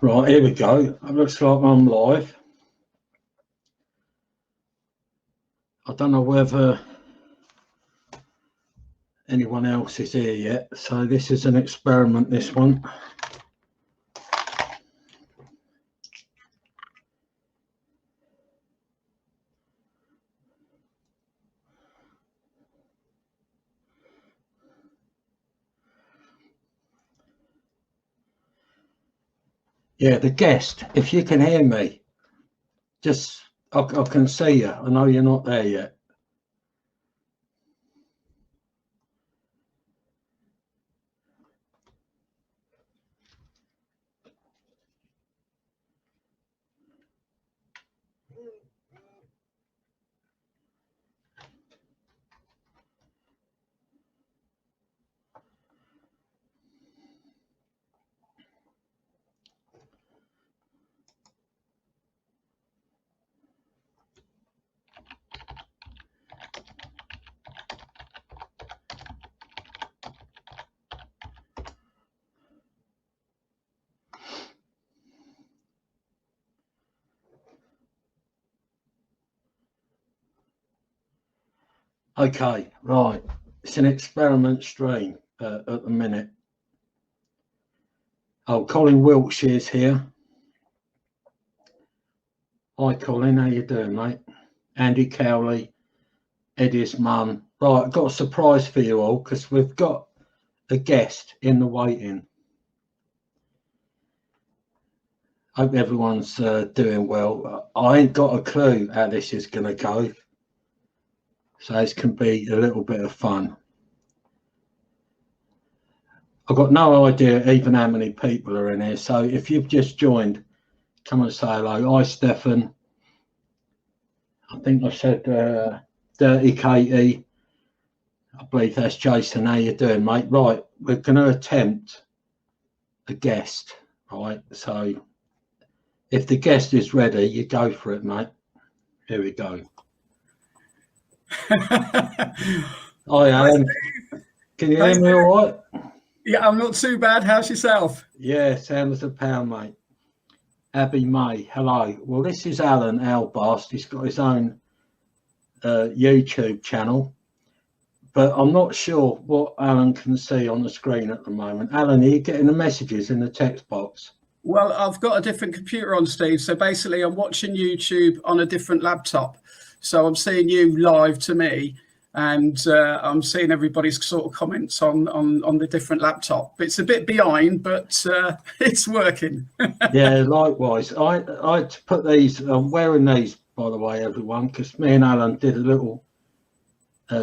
Right, here we go. It looks like I'm live. I don't know whether anyone else is here yet. So this is an experiment, this one. Yeah, the guest, if you can hear me, just, I can see you. I know you're not there yet. Okay, right. It's an experiment stream at the minute. Oh, Colin Wiltshire's here. Hi, Colin. How you doing, mate? Andy Cowley, Eddie's mum. Right, I've got a surprise for you all because we've got a guest in the waiting. Hope everyone's doing well. I ain't got a clue how this is going to go. So this can be a little bit of fun. I've got no idea even how many people are in here. So if you've just joined, come and say hello. Hi, Stefan. I think I said Dirty Katie. I believe that's Jason. How you doing, mate? Right, we're going to attempt a guest, right? So if the guest is ready, you go for it, mate. Here we go. Hi, Alan. Can you hear me all right? Yeah, I'm not too bad. How's yourself? Yeah, sounds a pound, mate. Abby May, hello. Well, this is Alan Albast. He's got his own YouTube channel, but I'm not sure what Alan can see on the screen at the moment. Alan, are you getting the messages in the text box? Well, I've got a different computer on, Steve. So basically, I'm watching YouTube on a different laptop. So I'm seeing you live to me, and I'm seeing everybody's sort of comments on the different laptop. It's a bit behind, but it's working. Yeah, likewise. I had to put these. I'm wearing these, by the way, everyone, because me and Alan did a little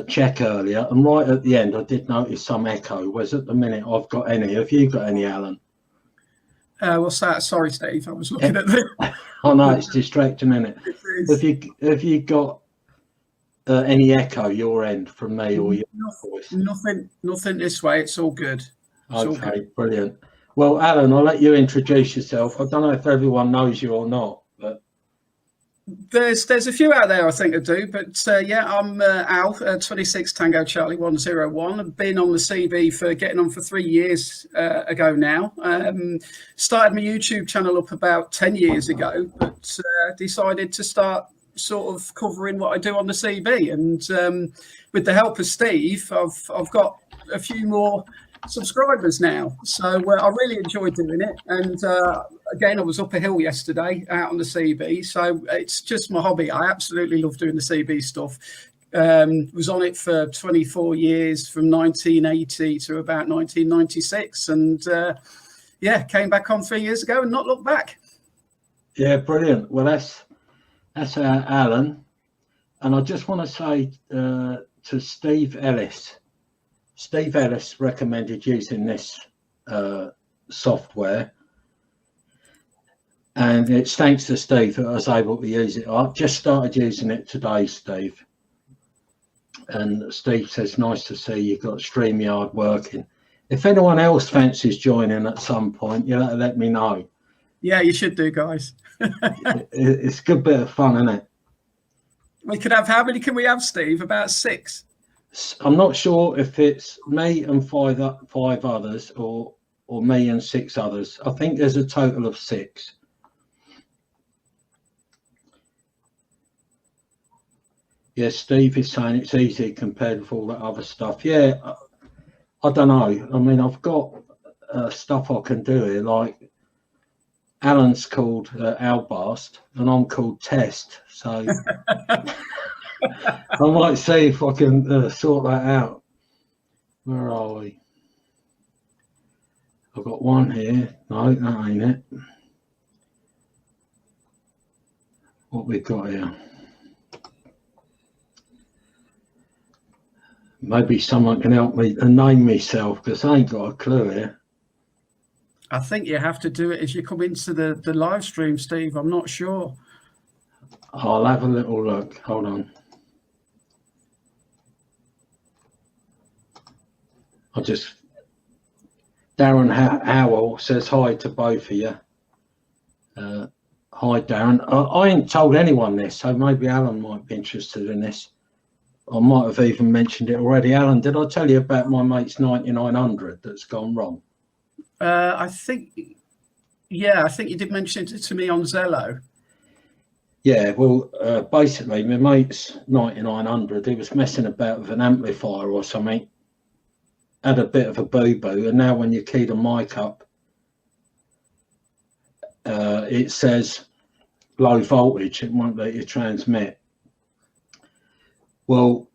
check earlier, and right at the end, I did notice some echo. Whereas at the minute, I've got any. Have you got any, Alan? What's that? Sorry, Steve. I was looking at the. Oh no, it's distracting, isn't it? Have you got any echo your end from me or your voice? Nothing this way. It's all good. It's okay, all good. Brilliant. Well, Alan, I'll let you introduce yourself. I don't know if everyone knows you or not, but there's a few out there I think that do. But yeah, I'm Al, 26 Tango Charlie 101. I've been on the CB for getting on for 3 years ago now. Started my YouTube channel up about 10 years ago, but decided to start sort of covering what I do on the CB, and with the help of Steve, I've got a few more subscribers now, so I really enjoyed doing it. And again, I was up a hill yesterday out on the CB, so it's just my hobby. I absolutely love doing the CB stuff. Was on it for 24 years, from 1980 to about 1996, and yeah, came back on 3 years ago and not looked back. Yeah, brilliant. Well, that's Alan, and I just want to say to Steve Ellis. Steve Ellis recommended using this software, and it's thanks to Steve that I was able to use it. I've just started using it today, Steve. And Steve says, nice to see you've got StreamYard working. If anyone else fancies joining at some point, you'll have to let me know. Yeah, you should do, guys. It's a good bit of fun, isn't it? We could have, how many can we have, Steve? About 6? I'm not sure if it's me and five others or or me and 6 others. I think there's a total of 6. Yeah, Steve is saying it's easy compared with all that other stuff. Yeah, I don't know. I mean, I've got stuff I can do here. Like Alan's called Albast, and I'm called Test. So I might see if I can sort that out. Where are we? I've got one here. No, that ain't it. What we got here? Maybe someone can help me and name myself, because I ain't got a clue here. I think you have to do it as you come into the live stream, Steve. I'm not sure. I'll have a little look. Hold on. Darren Howell says hi to both of you. Hi, Darren. I ain't told anyone this, so maybe Alan might be interested in this. I might have even mentioned it already. Alan, did I tell you about my mate's 9900 that's gone wrong? I think you did mention it to me on Zello. Yeah, well, basically, my mate's 9900, he was messing about with an amplifier or something, had a bit of a boo-boo, and now when you key the mic up, it says low voltage, it won't let you transmit. Well,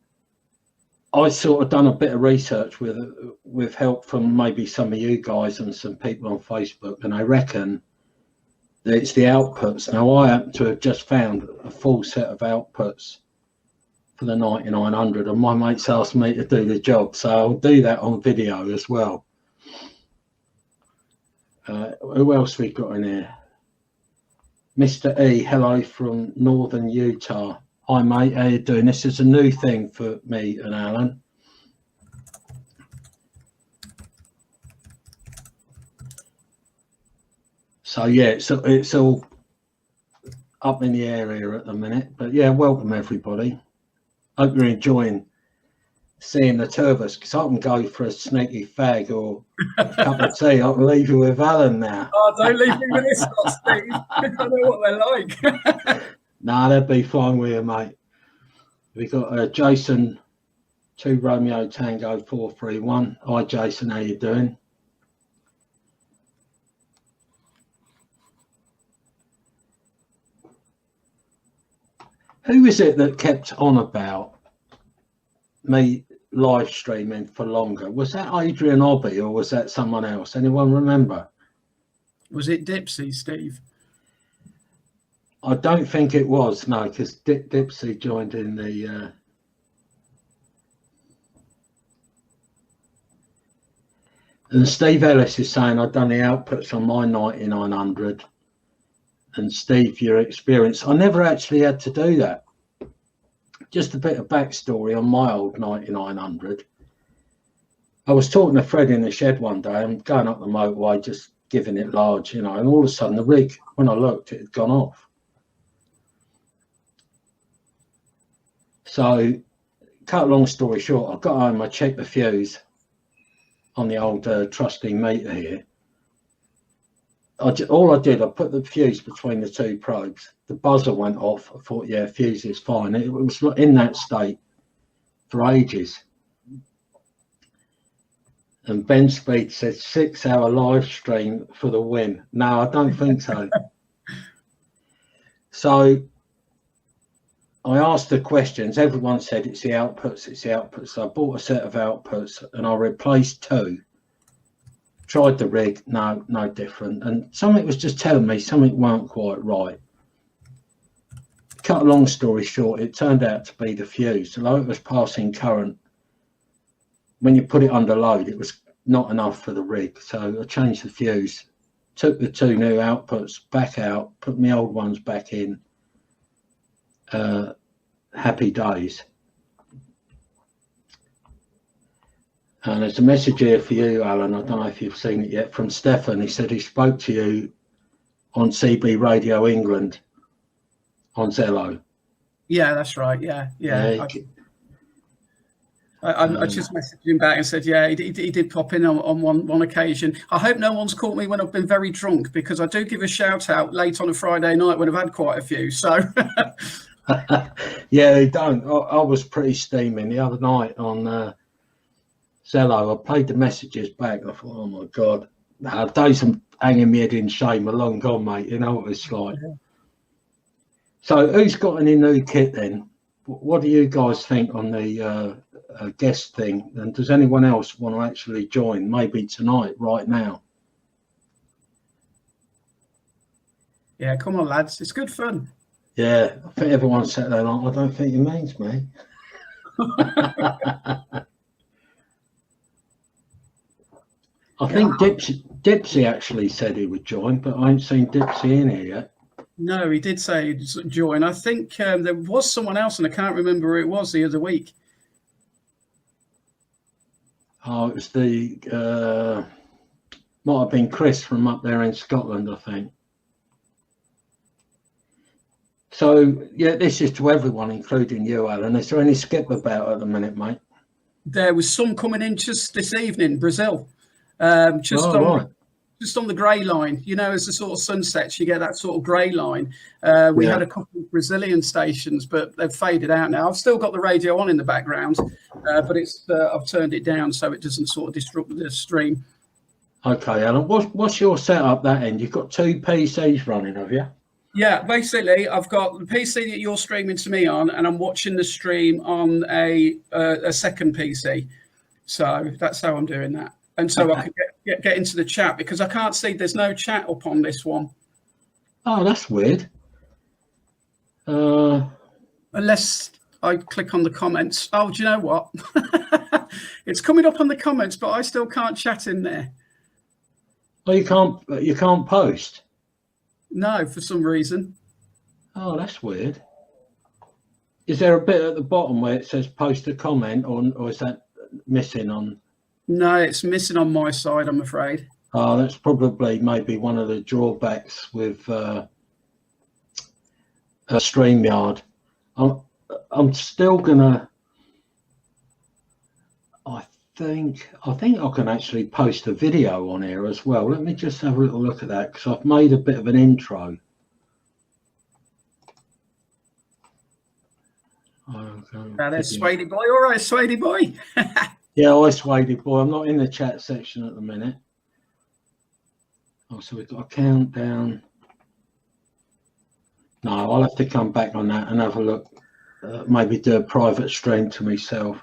I sort of done a bit of research with help from maybe some of you guys and some people on Facebook, and I reckon that it's the outputs. Now, I happen to have just found a full set of outputs for the 9900, and my mates asked me to do the job, so I'll do that on video as well. Who else we got in here? Mr. E, hello from Northern Utah. Hi mate, how you doing? This is a new thing for me and Alan. So yeah, it's all up in the air here at the minute. But yeah, welcome everybody. Hope you're enjoying seeing the two of us, because I can go for a sneaky fag or a cup of tea. I can leave you with Alan now. Oh, don't leave me with this lot, Steve. I know what they're like. Nah, that'd be fine with you, mate. We got Jason, 2 Romeo Tango 431. Hi, Jason, how you doing? Who is it that kept on about me live streaming for longer? Was that Adrian Obby or was that someone else? Anyone remember? Was it Dipsy, Steve? I don't think it was, no, because Dipsy joined in the and Steve Ellis is saying I've done the outputs on my 9900. And Steve, your experience, I never actually had to do that. Just a bit of backstory on my old 9900. I was talking to Fred in the shed one day. I'm going up the motorway, just giving it large, you know, and all of a sudden the rig, when I looked, it had gone off. So, cut a long story short, I got home, I checked the fuse on the old trusty meter here. All I did, I put the fuse between the 2 probes. The buzzer went off. I thought, yeah, fuse is fine. It was in that state for ages. And Ben Speed said 6-hour live stream for the win. No, I don't think so. So I asked the questions. Everyone said it's the outputs, it's the outputs. So I bought a set of outputs and I replaced 2. Tried the rig, no different. And something was just telling me something weren't quite right. Cut a long story short, it turned out to be the fuse. Although it was passing current, when you put it under load, it was not enough for the rig. So I changed the fuse, took the 2 new outputs back out, put my old ones back in. Happy days. And there's a message here for you, Alan. I don't know if you've seen it yet, from Stefan. He said he spoke to you on CB Radio England on Zello. Yeah, that's right. Yeah. I just messaged him back and said, yeah, he did pop in on one occasion. I hope no one's caught me when I've been very drunk, because I do give a shout out late on a Friday night when I've had quite a few. So, yeah, don't. I was pretty steaming the other night on Zello. I played the messages back. I thought, oh my God, days of hanging my head in shame are long gone, mate. You know what it's like. Yeah. So, who's got any new kit then? What do you guys think on the guest thing? And does anyone else want to actually join? Maybe tonight, right now? Yeah, come on, lads. It's good fun. Yeah, I think everyone said that. I don't think it means me. I think Dipsy actually said he would join, but I ain't seen Dipsy in here yet. No, he did say he'd join. I think there was someone else, and I can't remember who it was the other week. Oh, it was might have been Chris from up there in Scotland, I think. So, yeah, this is to everyone, including you, Alan. Is there any skip about at the minute, mate? There was some coming in just this evening, Brazil. Just on the grey line, you know, as the sort of sun sets, you get that sort of grey line. We had a couple of Brazilian stations, but they've faded out now. I've still got the radio on in the background, but I've turned it down so it doesn't sort of disrupt the stream. Okay, Alan, what's your setup that end? You've got two PCs running, have you? Yeah, basically, I've got the PC that you're streaming to me on, and I'm watching the stream on a second PC. So that's how I'm doing that. And so I can get into the chat, because I can't see, there's no chat up on this one. Oh, that's weird. Unless I click on the comments. Oh, do you know what? It's coming up on the comments, but I still can't chat in there. Oh, you can't post? No, for some reason. Oh, that's weird. Is there a bit at the bottom where it says post a comment, or is that missing on? No, it's missing on my side, I'm afraid. Oh, that's probably maybe one of the drawbacks with StreamYard. I'm still gonna. I think I can actually post a video on here as well. Let me just have a little look at that, because I've made a bit of an intro. There's Swady Boy. All right, Swady Boy. Yeah, I Swady Boy. I'm not in the chat section at the minute. Oh, so we've got a countdown. No, I'll have to come back on that and have a look. Maybe do a private stream to myself.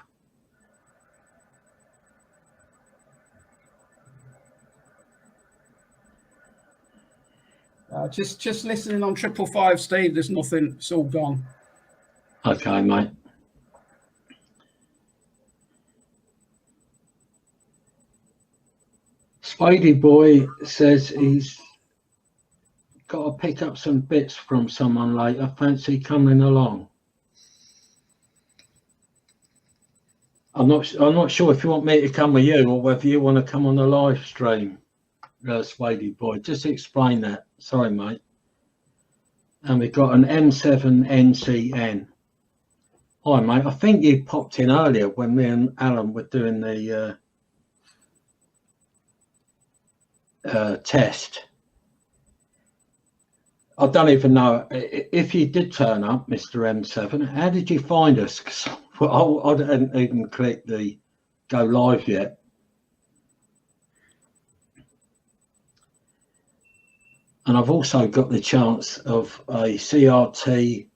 Just listening on 555, Steve. There's nothing. It's all gone. Okay, mate. Spidey Boy says he's got to pick up some bits from someone later. Fancy coming along? I'm not sure if you want me to come with you or whether you want to come on the live stream. Spidey Boy, just explain that. Sorry, mate. And we've got an M7 NCN. Hi, mate. I think you popped in earlier when me and Alan were doing the test. I don't even know if you did turn up, Mr. M7. How did you find us? Because I hadn't even clicked the go live yet. And I've also got the chance of a CRT.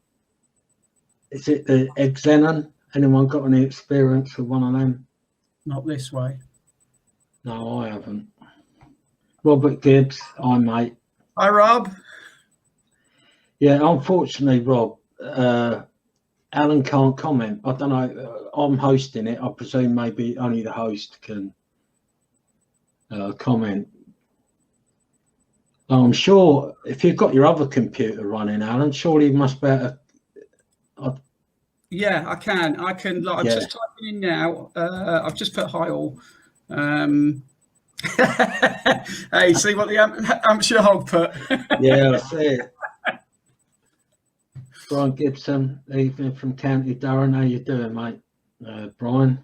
Is it the Xenon? Anyone got any experience with one of them? Not this way. No, I haven't. Robert Gibbs, hi, mate. Hi, Rob. Yeah, unfortunately, Rob, Alan can't comment. I don't know. I'm hosting it. I presume maybe only the host can comment. I'm sure if you've got your other computer running, Alan, surely you must better. Yeah, I can. Like, I'm just typing in now. I've just put hi all. Hey, see what the Hampshire Hog put? Yeah, I see it. Brian Gibson, evening from County Durham. How you doing, mate? Brian?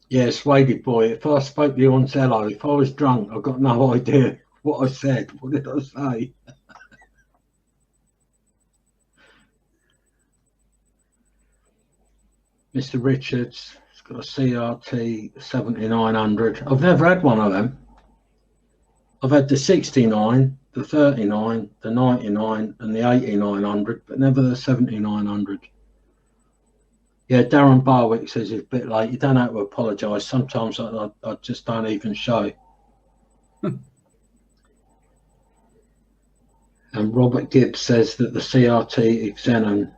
Yeah, Swady boy. If I spoke to you on Zello, if I was drunk, I've got no idea what I said. What did I say? Mr. Richards, it's got a CRT 7900. I've never had one of them. I've had the 69, the 39, the 99, and the 8900, but never the 7900. Yeah, Darren Barwick says it's a bit late. You don't have to apologise. Sometimes I just don't even show. And Robert Gibbs says that the CRT Xenon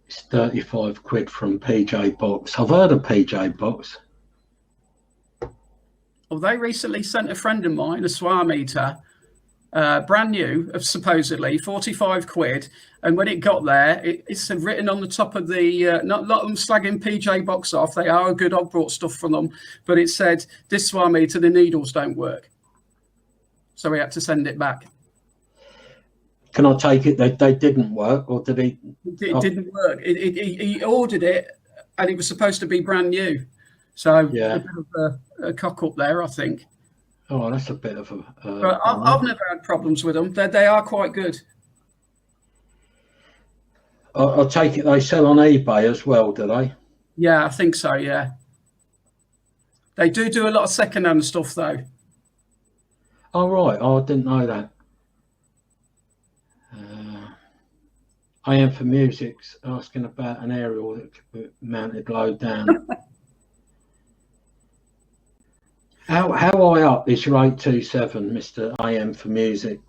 is 35 quid from PJ Box. I've heard of PJ Box. Well, they recently sent a friend of mine a SWAR meter, brand new, of supposedly 45 quid. And when it got there, it's written on the top of the, not a lot of them slagging PJ Box off. They are good. I've brought stuff from them. But it said, this SWAR meter, the needles don't work. So we had to send it back. Can I take it that they didn't work, or did he? It didn't work. He ordered it, and it was supposed to be brand new. So yeah, a bit of a cock up there, I think. Oh, that's a bit of a. But I've never had problems with them. They are quite good. I'll take it they sell on eBay as well, do they? Yeah, I think so. Yeah, they do a lot of second-hand stuff though. Oh right, I didn't know that. I am for music's asking about an aerial that could be mounted low down. How high up is your 827, Mr. I am for music?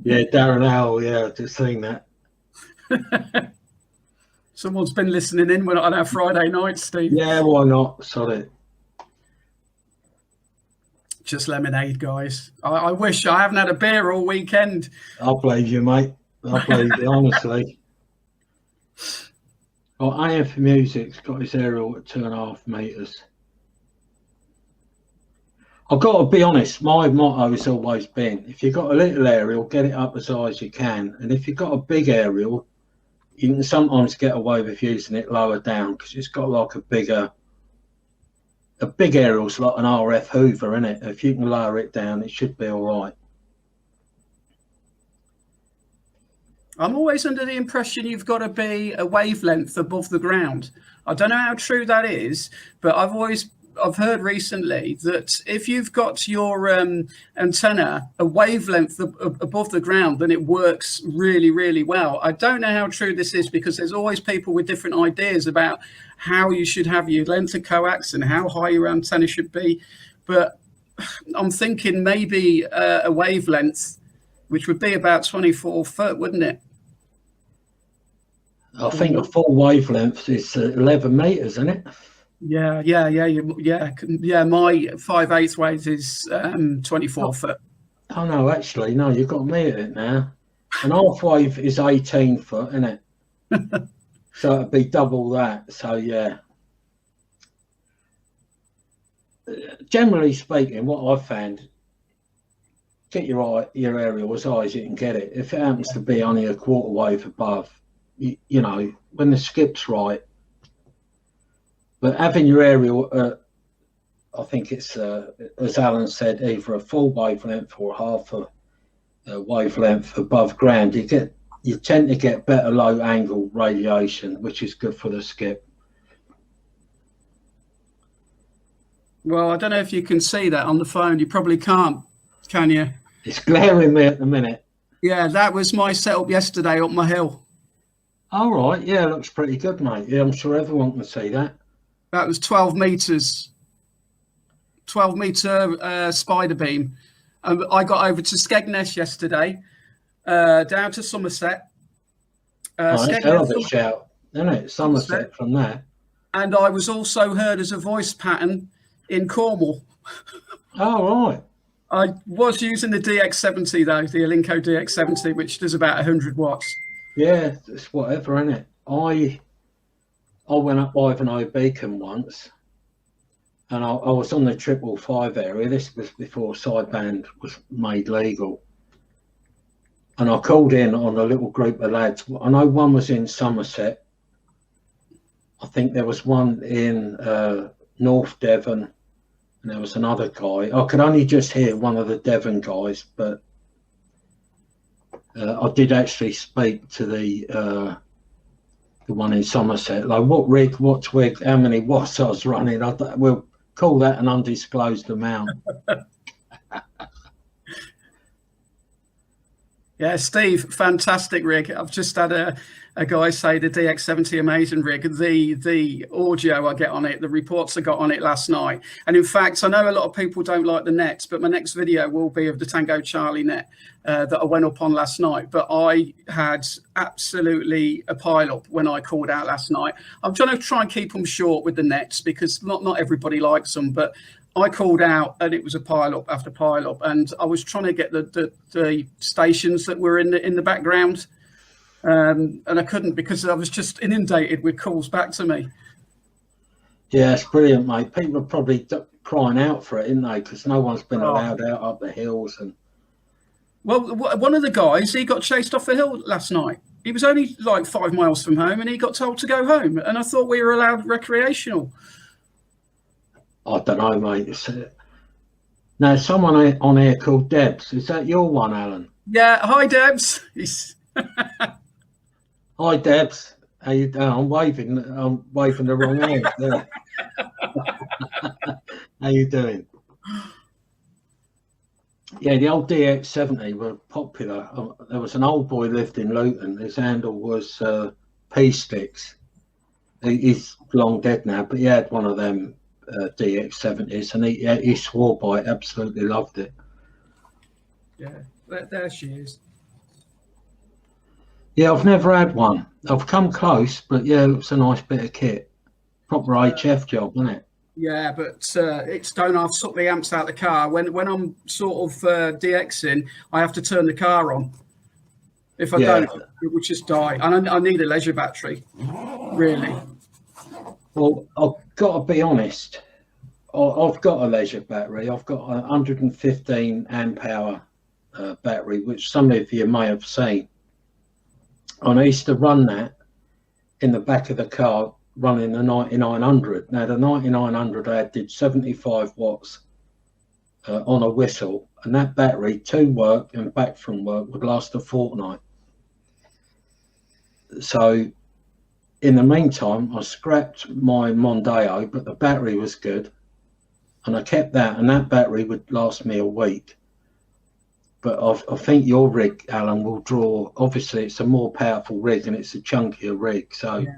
Yeah, Darren Howell, yeah, just seen that. Someone's been listening in on our Friday night, Steve. Yeah, why not? Sorry. Just lemonade, guys. I wish I haven't had a beer all weekend. I'll believe you, mate. I'll believe you, honestly. Well, I am for music's got his aerial at 2.5 meters. I've got to be honest, my motto has always been, if you've got a little aerial, get it up as high as you can. And if you've got a big aerial, you can sometimes get away with using it lower down because it's got like a big aerial's like an RF Hoover, isn't it? If you can lower it down, it should be all right. I'm always under the impression you've got to be a wavelength above the ground. I don't know how true that is, but I've heard recently that if you've got your antenna a wavelength above the ground, then it works really, really well. I don't know how true this is because there's always people with different ideas about how you should have your length of coax and how high your antenna should be. But I'm thinking maybe a wavelength, which would be about 24 foot, wouldn't it? I think a full wavelength is 11 meters, isn't it? Yeah. My 5/8 wave is 24 foot. Oh no, actually, no. You've got me at it now. An half wave is 18 foot, isn't it? So it'd be double that. So yeah. Generally speaking, what I've found, get your aerial as high as you can get it. If it happens to be only a quarter wave above, you know, when the skip's right. But having your aerial, I think it's, as Alan said, either a full wavelength or half a wavelength above ground. You tend to get better low angle radiation, which is good for the skip. Well, I don't know if you can see that on the phone. You probably can't, can you? It's glaring me at the minute. Yeah, that was my setup yesterday up my hill. All right, yeah, looks pretty good, mate. Yeah, I'm sure everyone can see that. That was 12 meters, 12 meter spider beam. I got over to Skegness yesterday, down to Somerset. That's a hell of a shout, isn't it? Somerset from there. And I was also heard as a voice pattern in Cornwall. Oh, right. I was using the DX70 though, the Elinco DX70, which does about 100 watts. Yeah, it's whatever, isn't it? I went up Ivanhoe Beacon once, and I was on the 555 area. This was before sideband was made legal. And I called in on a little group of lads. I know one was in Somerset. I think there was one in North Devon, and there was another guy. I could only just hear one of the Devon guys, but I did actually speak to the one in Somerset. Like, what rig, what twig, how many watts I was running. We'll call that an undisclosed amount. Yeah, Steve, fantastic rig. I've just had a guy say the DX70 amazing rig. The audio I get on it, the reports I got on it last night. And in fact, I know a lot of people don't like the nets, but my next video will be of the Tango Charlie net that I went up on last night. But I had absolutely a pile up when I called out last night. I'm trying to try and keep them short with the nets because not everybody likes them, but I called out and it was a pile up after pile up, and I was trying to get the stations that were in the background, and I couldn't because I was just inundated with calls back to me. Yeah, it's brilliant, mate. People are probably crying out for it, isn't they? Because no one's been allowed out up the hills. And well, one of the guys, he got chased off the hill last night. He was only like 5 miles from home, and he got told to go home. And I thought we were allowed recreational. I don't know, mate. Now, someone on here called Debs. Is that your one, Alan? Yeah. Hi, Debs. Hi, Debs. How you doing? I'm waving the wrong hand. Yeah. How you doing? Yeah, the old DX70 were popular. There was an old boy lived in Luton. His handle was P-Sticks. He's long dead now, but he had one of them DX70s, and he swore by it, absolutely loved it. Yeah, there she is. Yeah, I've never had one. I've come close, but yeah, it's a nice bit of kit. Proper HF job, isn't it? Yeah, but it's don't have to suck the amps out of the car. When I'm sort of DXing, I have to turn the car on. If I don't, it would just die. And I need a leisure battery, really. Well, I've got to be honest. I've got a leisure battery. I've got a 115 amp hour battery, which some of you may have seen. And I used to run that in the back of the car, running the 9900. Now, the 9900 I did 75 watts on a whistle, and that battery to work and back from work would last a fortnight. So in the meantime, I scrapped my Mondeo, but the battery was good, and I kept that, and that battery would last me a week. But I think your rig, Alan, will draw. Obviously, it's a more powerful rig, and it's a chunkier rig. So, yeah.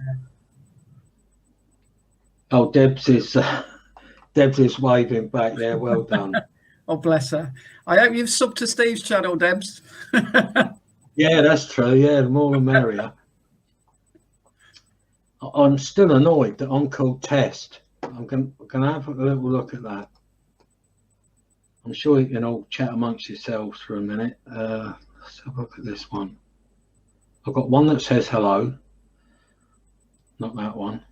Oh, Debs is waving back there. Well done. Oh, bless her. I hope you've subbed to Steve's channel, Debs. Yeah, that's true. Yeah, the more the merrier. I'm still annoyed that I'm called Test. I'm going to have a little look at that. I'm sure you can all chat amongst yourselves for a minute. Let's have a look at this one. I've got one that says hello. Not that one.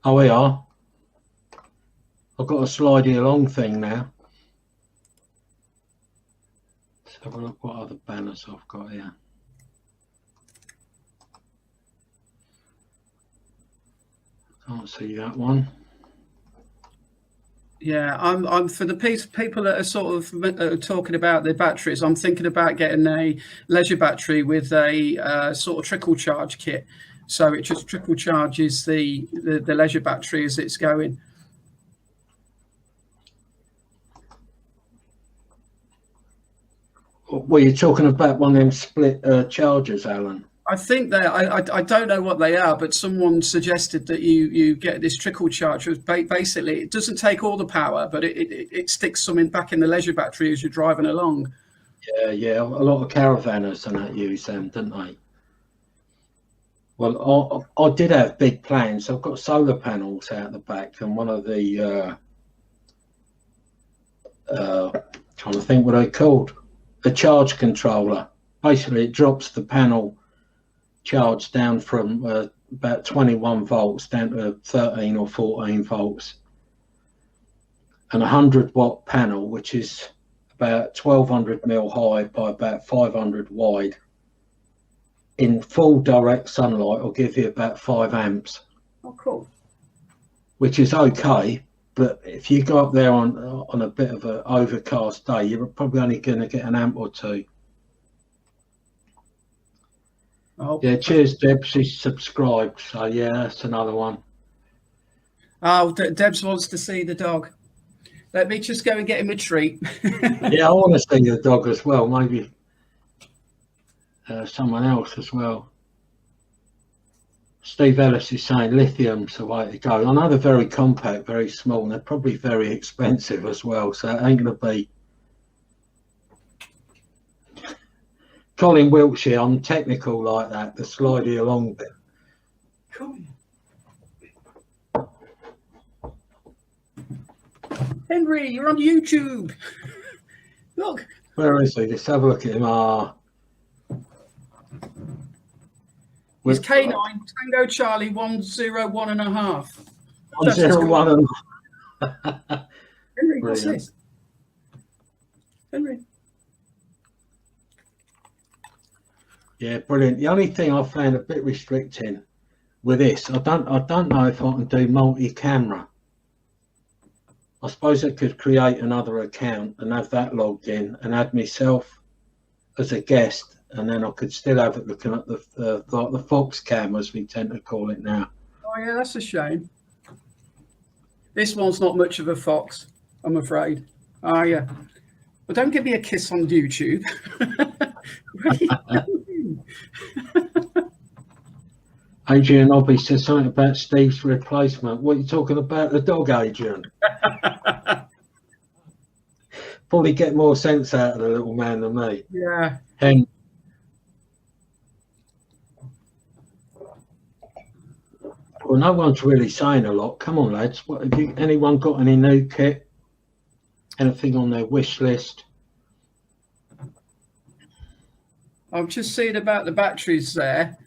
Oh, we are. I've got a slidey along thing now. Let's have a look what other banners I've got here. Can't see that one. Yeah, I'm for the people that are sort of talking about their batteries. I'm thinking about getting a leisure battery with a sort of trickle charge kit, so it just trickle charges the leisure battery as it's going. Well, you're talking about one of them split chargers, Alan. I think that I don't know what they are, but someone suggested that you get this trickle charge. Basically, it doesn't take all the power, but it sticks something back in the leisure battery as you're driving along. Yeah. A lot of caravanners and that use them, don't they? Well, I did have big plans. I've got solar panels out the back, and one of the trying to think what they're called, a charge controller. Basically, it drops the panel charge down from about 21 volts down to 13 or 14 volts. And a 100-watt panel, which is about 1200 mil high by about 500 wide, in full direct sunlight will give you about 5 amps. Oh, cool. Which is okay, but if you go up there on a bit of an overcast day, you're probably only going to get an amp or two. Oh. Yeah, cheers, Deb. She's subscribed, so yeah, that's another one. Oh, Debs wants to see the dog. Let me just go and get him a treat. Yeah, I want to see the dog as well. Maybe someone else as well. Steve Ellis is saying lithium's the way to go. I know they're very compact, very small, and they're probably very expensive as well. So it ain't going to be. Colin Wiltshire, I'm technical like that, the slidey along bit. Cool. Henry, you're on YouTube. Look. Where is he? Let's have a look at him. It's K9 Tango Charlie 101.5. 101. Henry, what's this? Henry. Yeah, brilliant. The only thing I found a bit restricting with this, I don't know if I can do multi-camera. I suppose I could create another account and have that logged in and add myself as a guest, and then I could still have it looking at the Fox cam, as we tend to call it now. Oh yeah, that's a shame. This one's not much of a fox, I'm afraid. Oh yeah. Well, don't give me a kiss on YouTube. Adrian Obby says something about Steve's replacement. What are you talking about? The dog, Adrian? Probably get more sense out of the little man than me. Yeah. Well, no one's really saying a lot. Come on, lads. What have you? Anyone got any new kit? Anything on their wish list? I'm just seeing about the batteries there.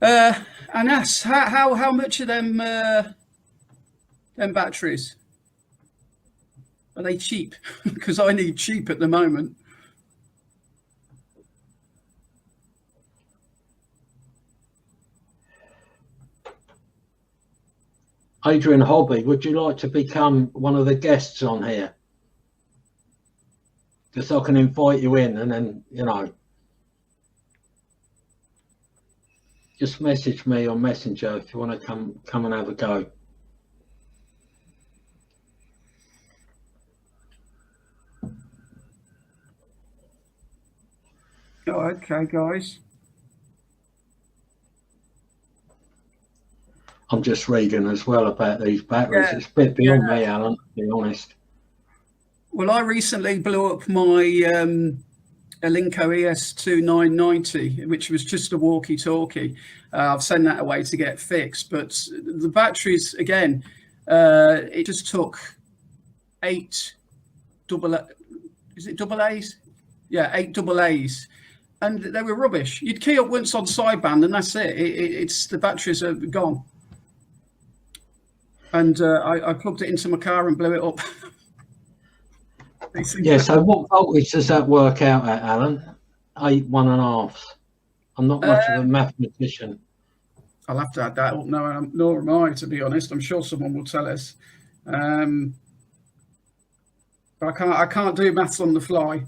Anas, how much are them batteries? Are they cheap? Because I need cheap at the moment. Adrian Hobby, would you like to become one of the guests on here? Because I can invite you in, and then, you know, just message me on Messenger if you want to come and have a go. Oh, okay, guys. I'm just reading as well about these batteries. Yeah, it's a bit beyond me, Alan, to be honest. Well, I recently blew up my Elinco ES2990, which was just a walkie-talkie. I've sent that away to get fixed, but the batteries, again, it just took 8 double A's? Yeah, 8 double A's. And they were rubbish. You'd key up once on sideband, and that's it. It's the batteries are gone. And I plugged it into my car and blew it up. Yeah, so what voltage does that work out at, Alan? 8 1.5. I'm not much of a mathematician. I'll have to add that up. No, nor am I, to be honest. I'm sure someone will tell us. But I can't do maths on the fly.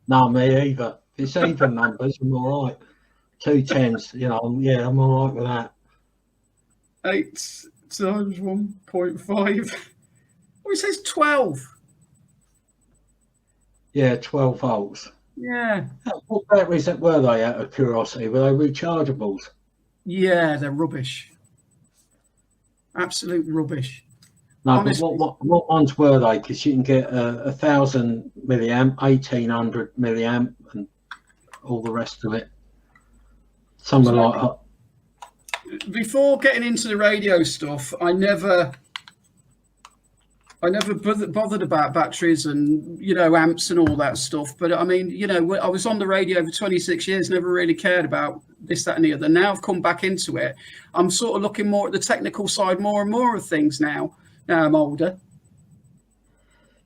No, me either. It's even numbers. I'm all right. 2 10s, you know. Yeah, I'm all right with that. 8 times 1.5. Oh, it says 12. Yeah, 12 volts. Yeah. What batteries were they, out of curiosity? Were they rechargeables? Yeah, they're rubbish. Absolute rubbish. No, honestly. But what ones were they? Because you can get 1,000 milliamp, 1,800 milliamp, and all the rest of it. Something like that. Before getting into the radio stuff, I never I never bothered about batteries and, you know, amps and all that stuff. But I mean, you know, I was on the radio for 26 years, never really cared about this, that, and the other. Now I've come back into it. I'm sort of looking more at the technical side, more and more of things now. Now I'm older.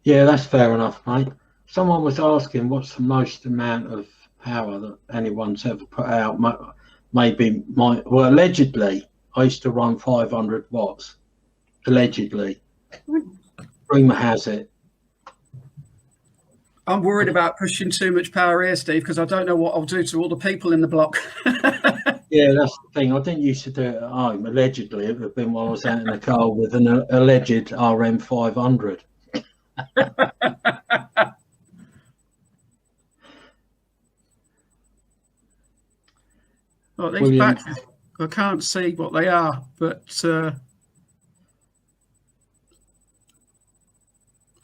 Yeah, that's fair enough, mate. Someone was asking what's the most amount of power that anyone's ever put out. Maybe well, allegedly, I used to run 500 watts. Allegedly. Rumour has it. I'm worried about pushing too much power here, Steve, because I don't know what I'll do to all the people in the block. Yeah, that's the thing. I didn't used to do it at home. Allegedly, it would have been while I was out in the car with an alleged RM 500. Well, these batteries, I can't see what they are, but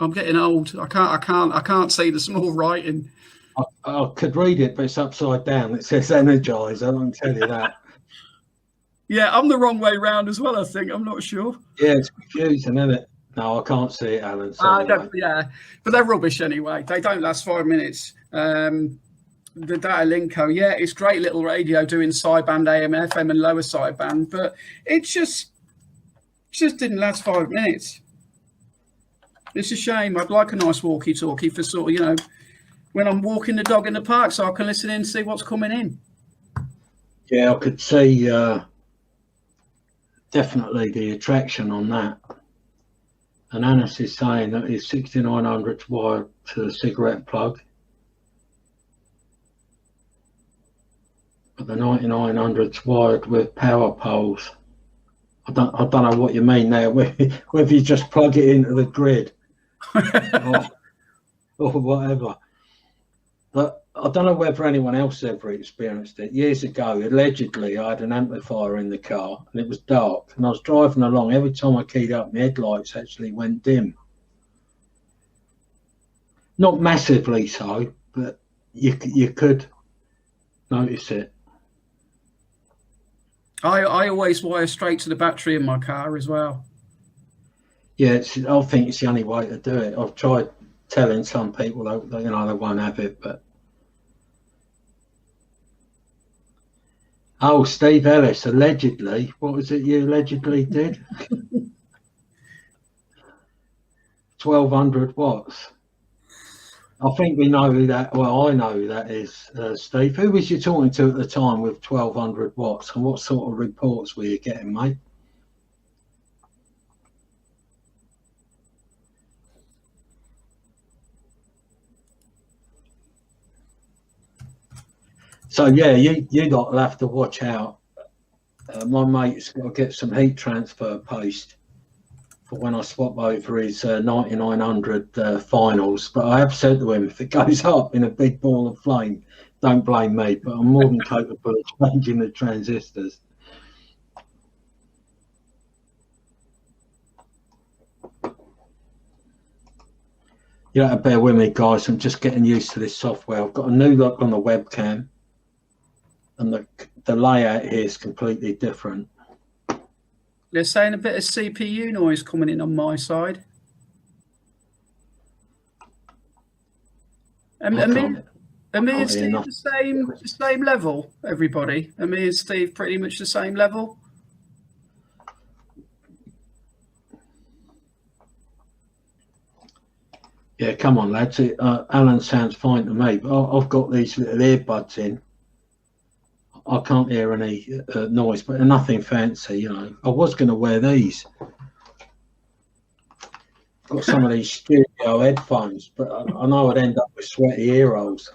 I'm getting old. I can't see the small writing. I could read it, but it's upside down. It says energize. I don't tell you that. Yeah, I'm the wrong way round as well, I think. I'm not sure. Yeah, it's confusing, isn't it? No, I can't see it, Alan. Sorry, yeah, but they're rubbish anyway. They don't last 5 minutes. The Datalinko, yeah, it's great little radio doing sideband AM, FM, and lower sideband, but it just didn't last 5 minutes. It's a shame. I'd like a nice walkie-talkie for sort of, you know, when I'm walking the dog in the park, so I can listen in and see what's coming in. Yeah, I could see definitely the attraction on that. And Anis is saying that his 6900's wired to a cigarette plug, but the 9900's wired with power poles. I don't know what you mean there. Whether you just plug it into the grid or whatever. But I don't know whether anyone else ever experienced it. Years ago, allegedly, I had an amplifier in the car and it was dark. And I was driving along. Every time I keyed up, my headlights actually went dim. Not massively so, but you could notice it. I always wire straight to the battery in my car as well. Yeah, I think it's the only way to do it. I've tried telling some people that, you know, they won't have it, but oh, Steve Ellis, allegedly. What was it you allegedly did? 1200 watts. I think we know who that. Well, I know who that is, Steve. Who was you talking to at the time with 1200 watts, and what sort of reports were you getting, mate? So yeah, you lot will have to watch out. My mate's got to get some heat transfer paste for when I swap over his 9900 finals. But I have said to him, if it goes up in a big ball of flame, don't blame me. But I'm more than capable of changing the transistors. You have to bear with me, guys. I'm just getting used to this software. I've got a new look on the webcam, and the layout here is completely different. They're saying a bit of CPU noise coming in on my side. And me and Steve the same level, everybody. And me and Steve pretty much the same level. Yeah, come on, lads. Alan sounds fine to me, but I've got these little earbuds in. I can't hear any noise, but they're nothing fancy, you know. I was going to wear these. Got some of these studio headphones, but I know I'd end up with sweaty ear holes.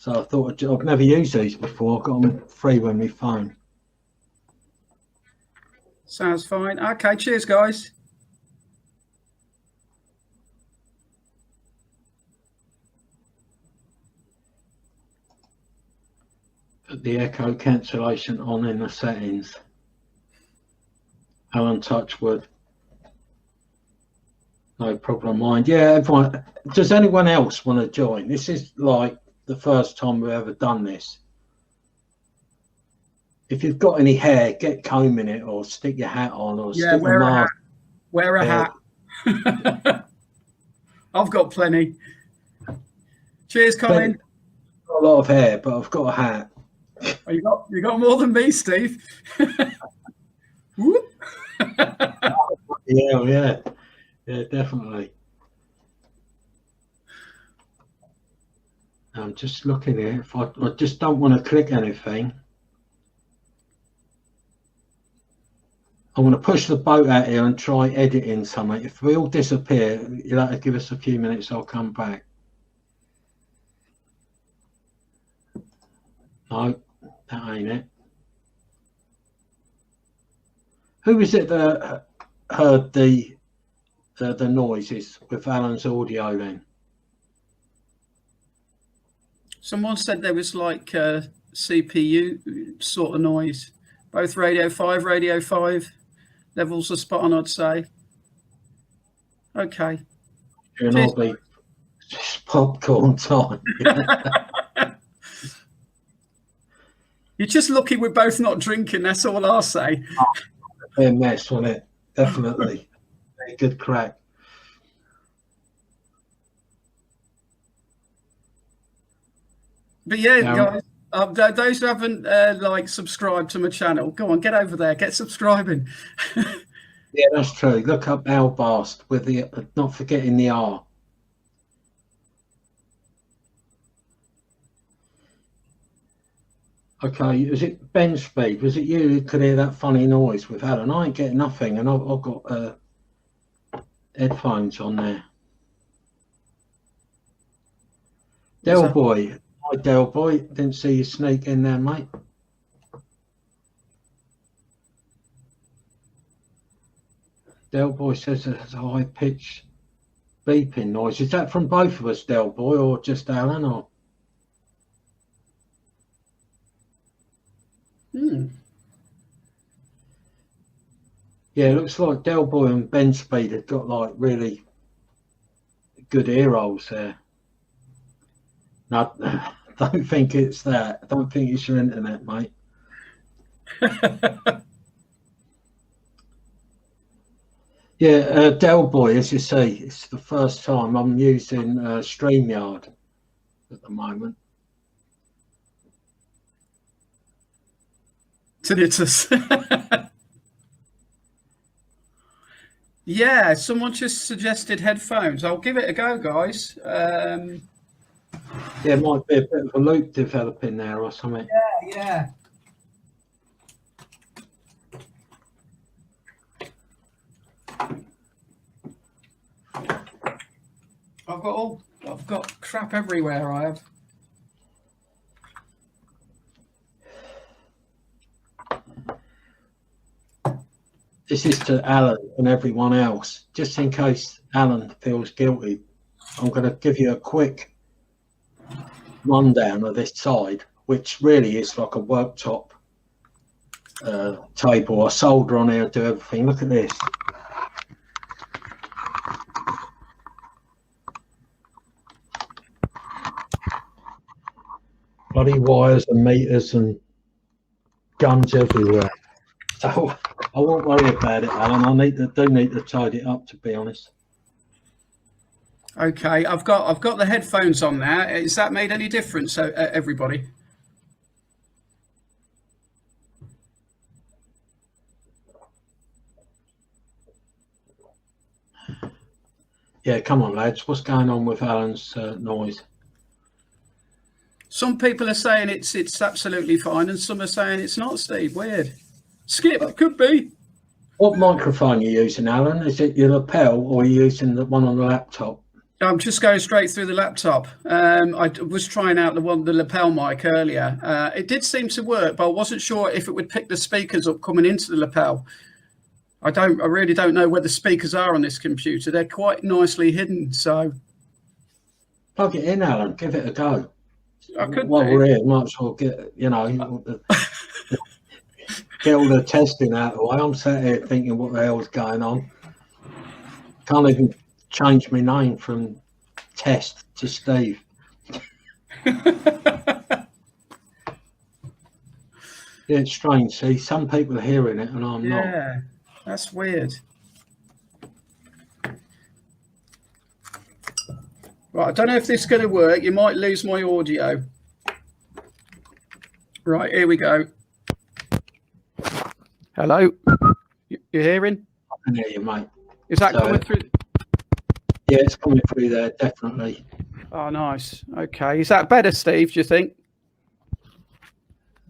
So I thought I've never used these before. I've got them free with my phone. Sounds fine. Okay, cheers, guys. Put the echo cancellation on in the settings. Alan Touchwood. No problem, mind. Yeah, everyone. Does anyone else want to join? This is like the first time we've ever done this. If you've got any hair, get combing it or stick your hat on or stick a mask. Wear a hat. I've got plenty. Cheers, Colin. Got a lot of hair, but I've got a hat. Oh, you got more than me, Steve. Whoop. Yeah, definitely. I'm just looking here. If I just don't want to click anything. I want to push the boat out here and try editing something. If we all disappear, you'll have to give us a few minutes. I'll come back. No, that ain't it. Who is it that heard the noises with Alan's audio then? Someone said there was like CPU sort of noise. Both Radio 5 levels are spot on, I'd say. Okay. It'll be just popcorn time. You're just lucky we're both not drinking, that's all I'll say. A mess, wasn't it? Definitely. Very good crack. But yeah, guys, those who haven't like subscribed to my channel, go on, get over there, get subscribing. Yeah, that's true. Look up Albast with the not forgetting the R. Okay, is it Ben Speed? Was it you who could hear that funny noise with Alan? I ain't getting nothing, and I've got headphones on there. Del Boy. Hi, Del Boy. Didn't see you sneak in there, mate. Del Boy says there's a high-pitched beeping noise. Is that from both of us, Del Boy, or just Alan? Or yeah, it looks like Del Boy and Ben Speed have got like really good ear holes there. No, I don't think it's that. I don't think it's your internet, mate. Yeah, Del Boy, as you see, it's the first time I'm using StreamYard at the moment. Tinnitus. Yeah, someone just suggested headphones. I'll give it a go, guys. Yeah, it might be a bit of a loop developing there or something. Yeah. I've got crap everywhere. I have. This is to Alan and everyone else, just in case Alan feels guilty. I'm going to give you a quick rundown of this side, which really is like a worktop table. I solder on here and do everything. Look at this. Bloody wires and meters and guns everywhere. So I won't worry about it, Alan. I do need to tidy it up, to be honest. Okay, I've got the headphones on now. Has that made any difference, everybody? Yeah, come on, lads. What's going on with Alan's noise? Some people are saying it's absolutely fine, and some are saying it's not, Steve. Weird. Skip, it could be. What microphone are you using, Alan? Is it your lapel or are you using the one on the laptop? I'm just going straight through the laptop. I was trying out the lapel mic earlier. It did seem to work, but I wasn't sure if it would pick the speakers up coming into the lapel. I really don't know where the speakers are on this computer. They're quite nicely hidden, so. Plug it in, Alan. Give it a go. I could. While we're here, might as well get, get all the testing out of the way. I'm sat here thinking, what the hell's going on? Can't even change my name from Test to Steve. Yeah, it's strange. See, some people are hearing it and I'm not. Yeah, that's weird. Right, I don't know if this is going to work. You might lose my audio. Right, here we go. Hello, you hearing? I can hear you, mate. Is that coming through? Yeah, it's coming through there, definitely. Oh, nice. Okay, is that better, Steve? Do you think?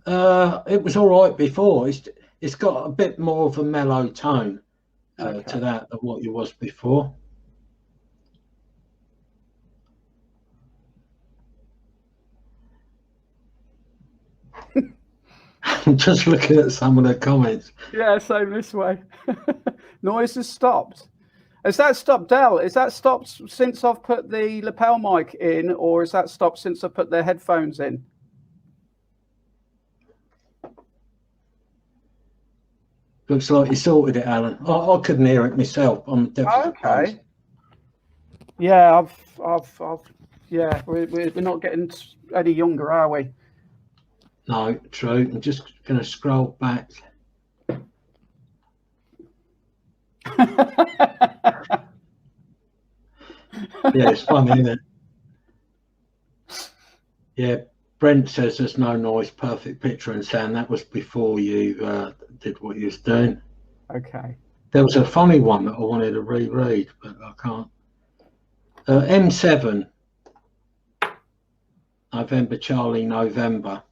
It was all right before. It's got a bit more of a mellow tone to that than what it was before. I'm just looking at some of the comments. Yeah, same this way. Noise has stopped. Has that stopped, Del? Is that stopped since I've put the lapel mic in, or is that stopped since I put the headphones in? Looks like you sorted it, Alan. I couldn't hear it myself. I'm definitely okay. Yeah, yeah, we're not getting any younger, are we? No, true. I'm just going to scroll back. Yeah, it's funny, isn't it? Yeah, Brent says there's no noise, perfect picture and sound. That was before you did what you was doing. Okay. There was a funny one that I wanted to reread, but I can't. M7, November Charlie, November.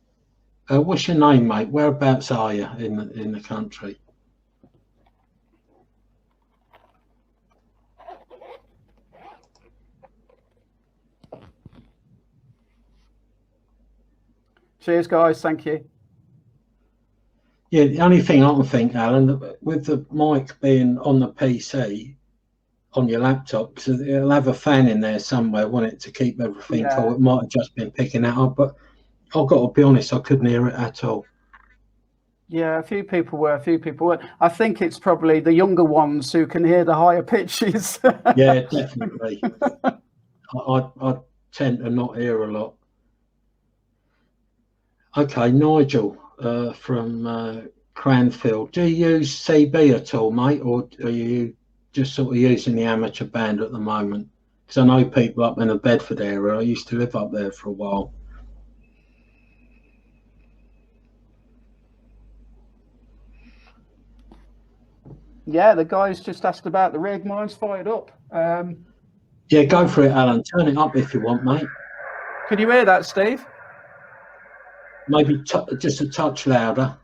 What's your name, mate? Whereabouts are you in the country? Cheers, guys. Thank you. Yeah, the only thing I can think, Alan, with the mic being on the PC, on your laptop, because it'll have a fan in there somewhere, won't it, to keep everything cool. It might have just been picking that up, but I've got to be honest, I couldn't hear it at all. Yeah, a few people were. I think it's probably the younger ones who can hear the higher pitches. Yeah, definitely. I tend to not hear a lot. Okay, Nigel from Cranfield. Do you use CB at all, mate, or are you just sort of using the amateur band at the moment? Because I know people up in the Bedford area. I used to live up there for a while. Yeah, the guys just asked about the rig. Mine's fired up. Yeah, go for it, Alan. Turn it up if you want, mate. Can you hear that, Steve? Maybe just a touch louder.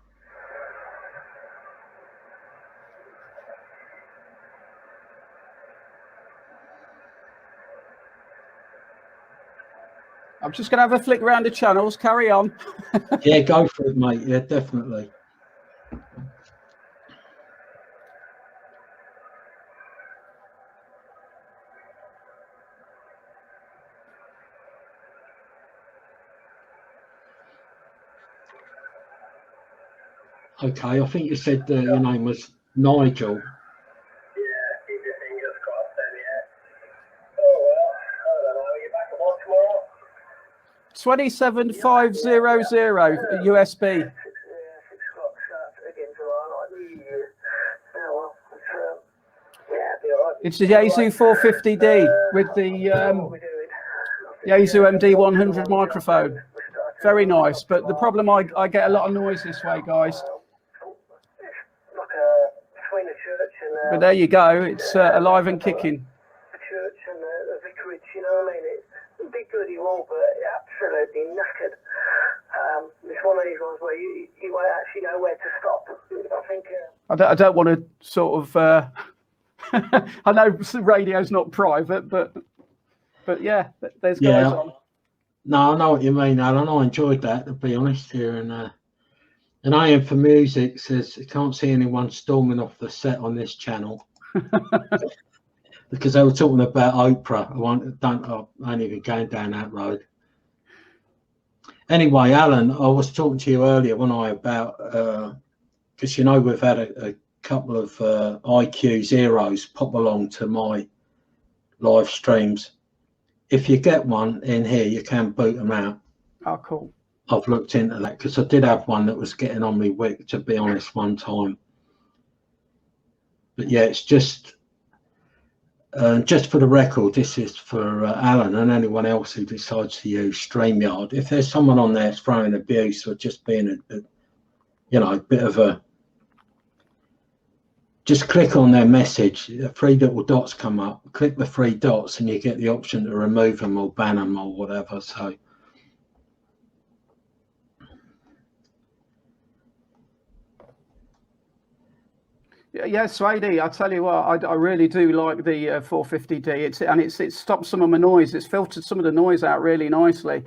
I'm just going to have a flick around the channels. Carry on. Yeah, go for it, mate. Yeah, definitely. Okay, I think you said your name was Nigel. Yeah, keep your fingers crossed then, yeah. Oh, well, I don't know. Are you back at work tomorrow? 27500 USB. Yeah, 6 o'clock start again tomorrow night. Oh, well, yeah, it'll be all right. It's the Yaesu 450D with the Yaesu MD100 microphone. Very nice, but the problem I get a lot of noise this way, guys. Like between the church and But there you go. It's alive and kicking. the church and the vicarage, you know what I mean? It's a big goody wall, but absolutely knackered. It's one of these ones where you won't actually know where to stop. I think. I don't want to sort of. I know radio's not private, but yeah, there's guys on. No, I know what you mean, Alan. I enjoyed that, to be honest here. And AM for Music says, I can't see anyone storming off the set on this channel. Because they were talking about Oprah. I ain't even going down that road. Anyway, Alan, I was talking to you earlier, about, because, we've had a couple of IQ Zeros pop along to my live streams. If you get one in here, you can boot them out. Oh, cool. I've looked into that because I did have one that was getting on me wick, to be honest, one time. But yeah, it's just Just for the record, this is for Alan and anyone else who decides to use StreamYard. If there's someone on there throwing abuse or just being a bit of a, just click on their message. 3 little dots come up. Click the 3 dots, and you get the option to remove them or ban them or whatever. So. Yeah, Swady, I tell you what, I really do like the 450D. It's stopped some of my noise. It's filtered some of the noise out really nicely.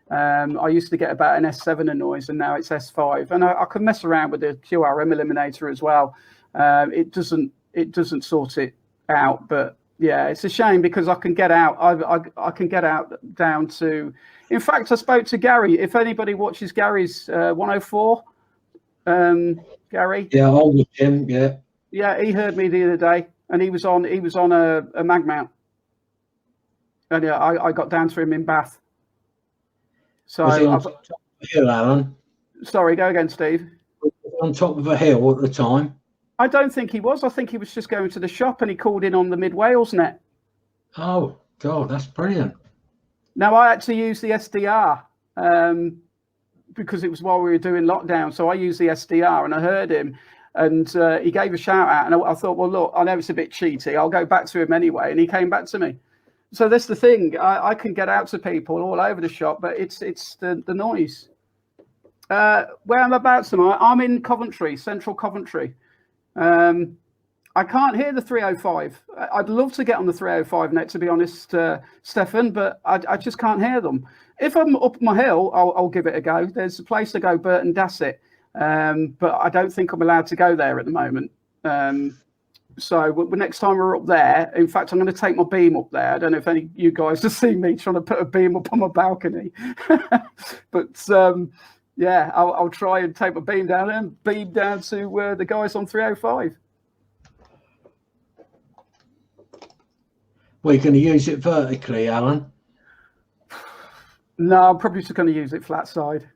I used to get about an S7 noise, and now it's S5. And I can mess around with the QRM eliminator as well. It doesn't sort it out, but yeah, it's a shame because I can get out. I can get out down to. In fact, I spoke to Gary. If anybody watches Gary's 104, Gary. Yeah, I'm with him. Yeah. Yeah, he heard me the other day, and he was on a mag mount, and yeah, I got down to him in Bath. So was he on top of a hill, Alan? Sorry, go again, Steve. On top of a hill at the time? I don't think he was. I think he was just going to the shop, and he called in on the Mid Wales net. Oh God, that's brilliant. Now I had to use the SDR because it was while we were doing lockdown, so I used the SDR, and I heard him. And he gave a shout out, and I thought, well, look, I know it's a bit cheaty. I'll go back to him anyway. And he came back to me. So that's the thing. I can get out to people all over the shop, but it's the noise. Where I'm about tonight, I'm in Coventry, central Coventry. I can't hear the 305. I'd love to get on the 305 net, to be honest, Stefan, but I just can't hear them. If I'm up my hill, I'll give it a go. There's a place to go, Burton Dassett. But I don't think I'm allowed to go there at the moment. So next time we're up there, in fact, I'm going to take my beam up there. I don't know if any of you guys have seen me trying to put a beam up on my balcony. But yeah, I'll try and take my beam down there and beam down to the guys on 305. Well, you're going to use it vertically, Alan? No, I'm probably just going to use it flat side.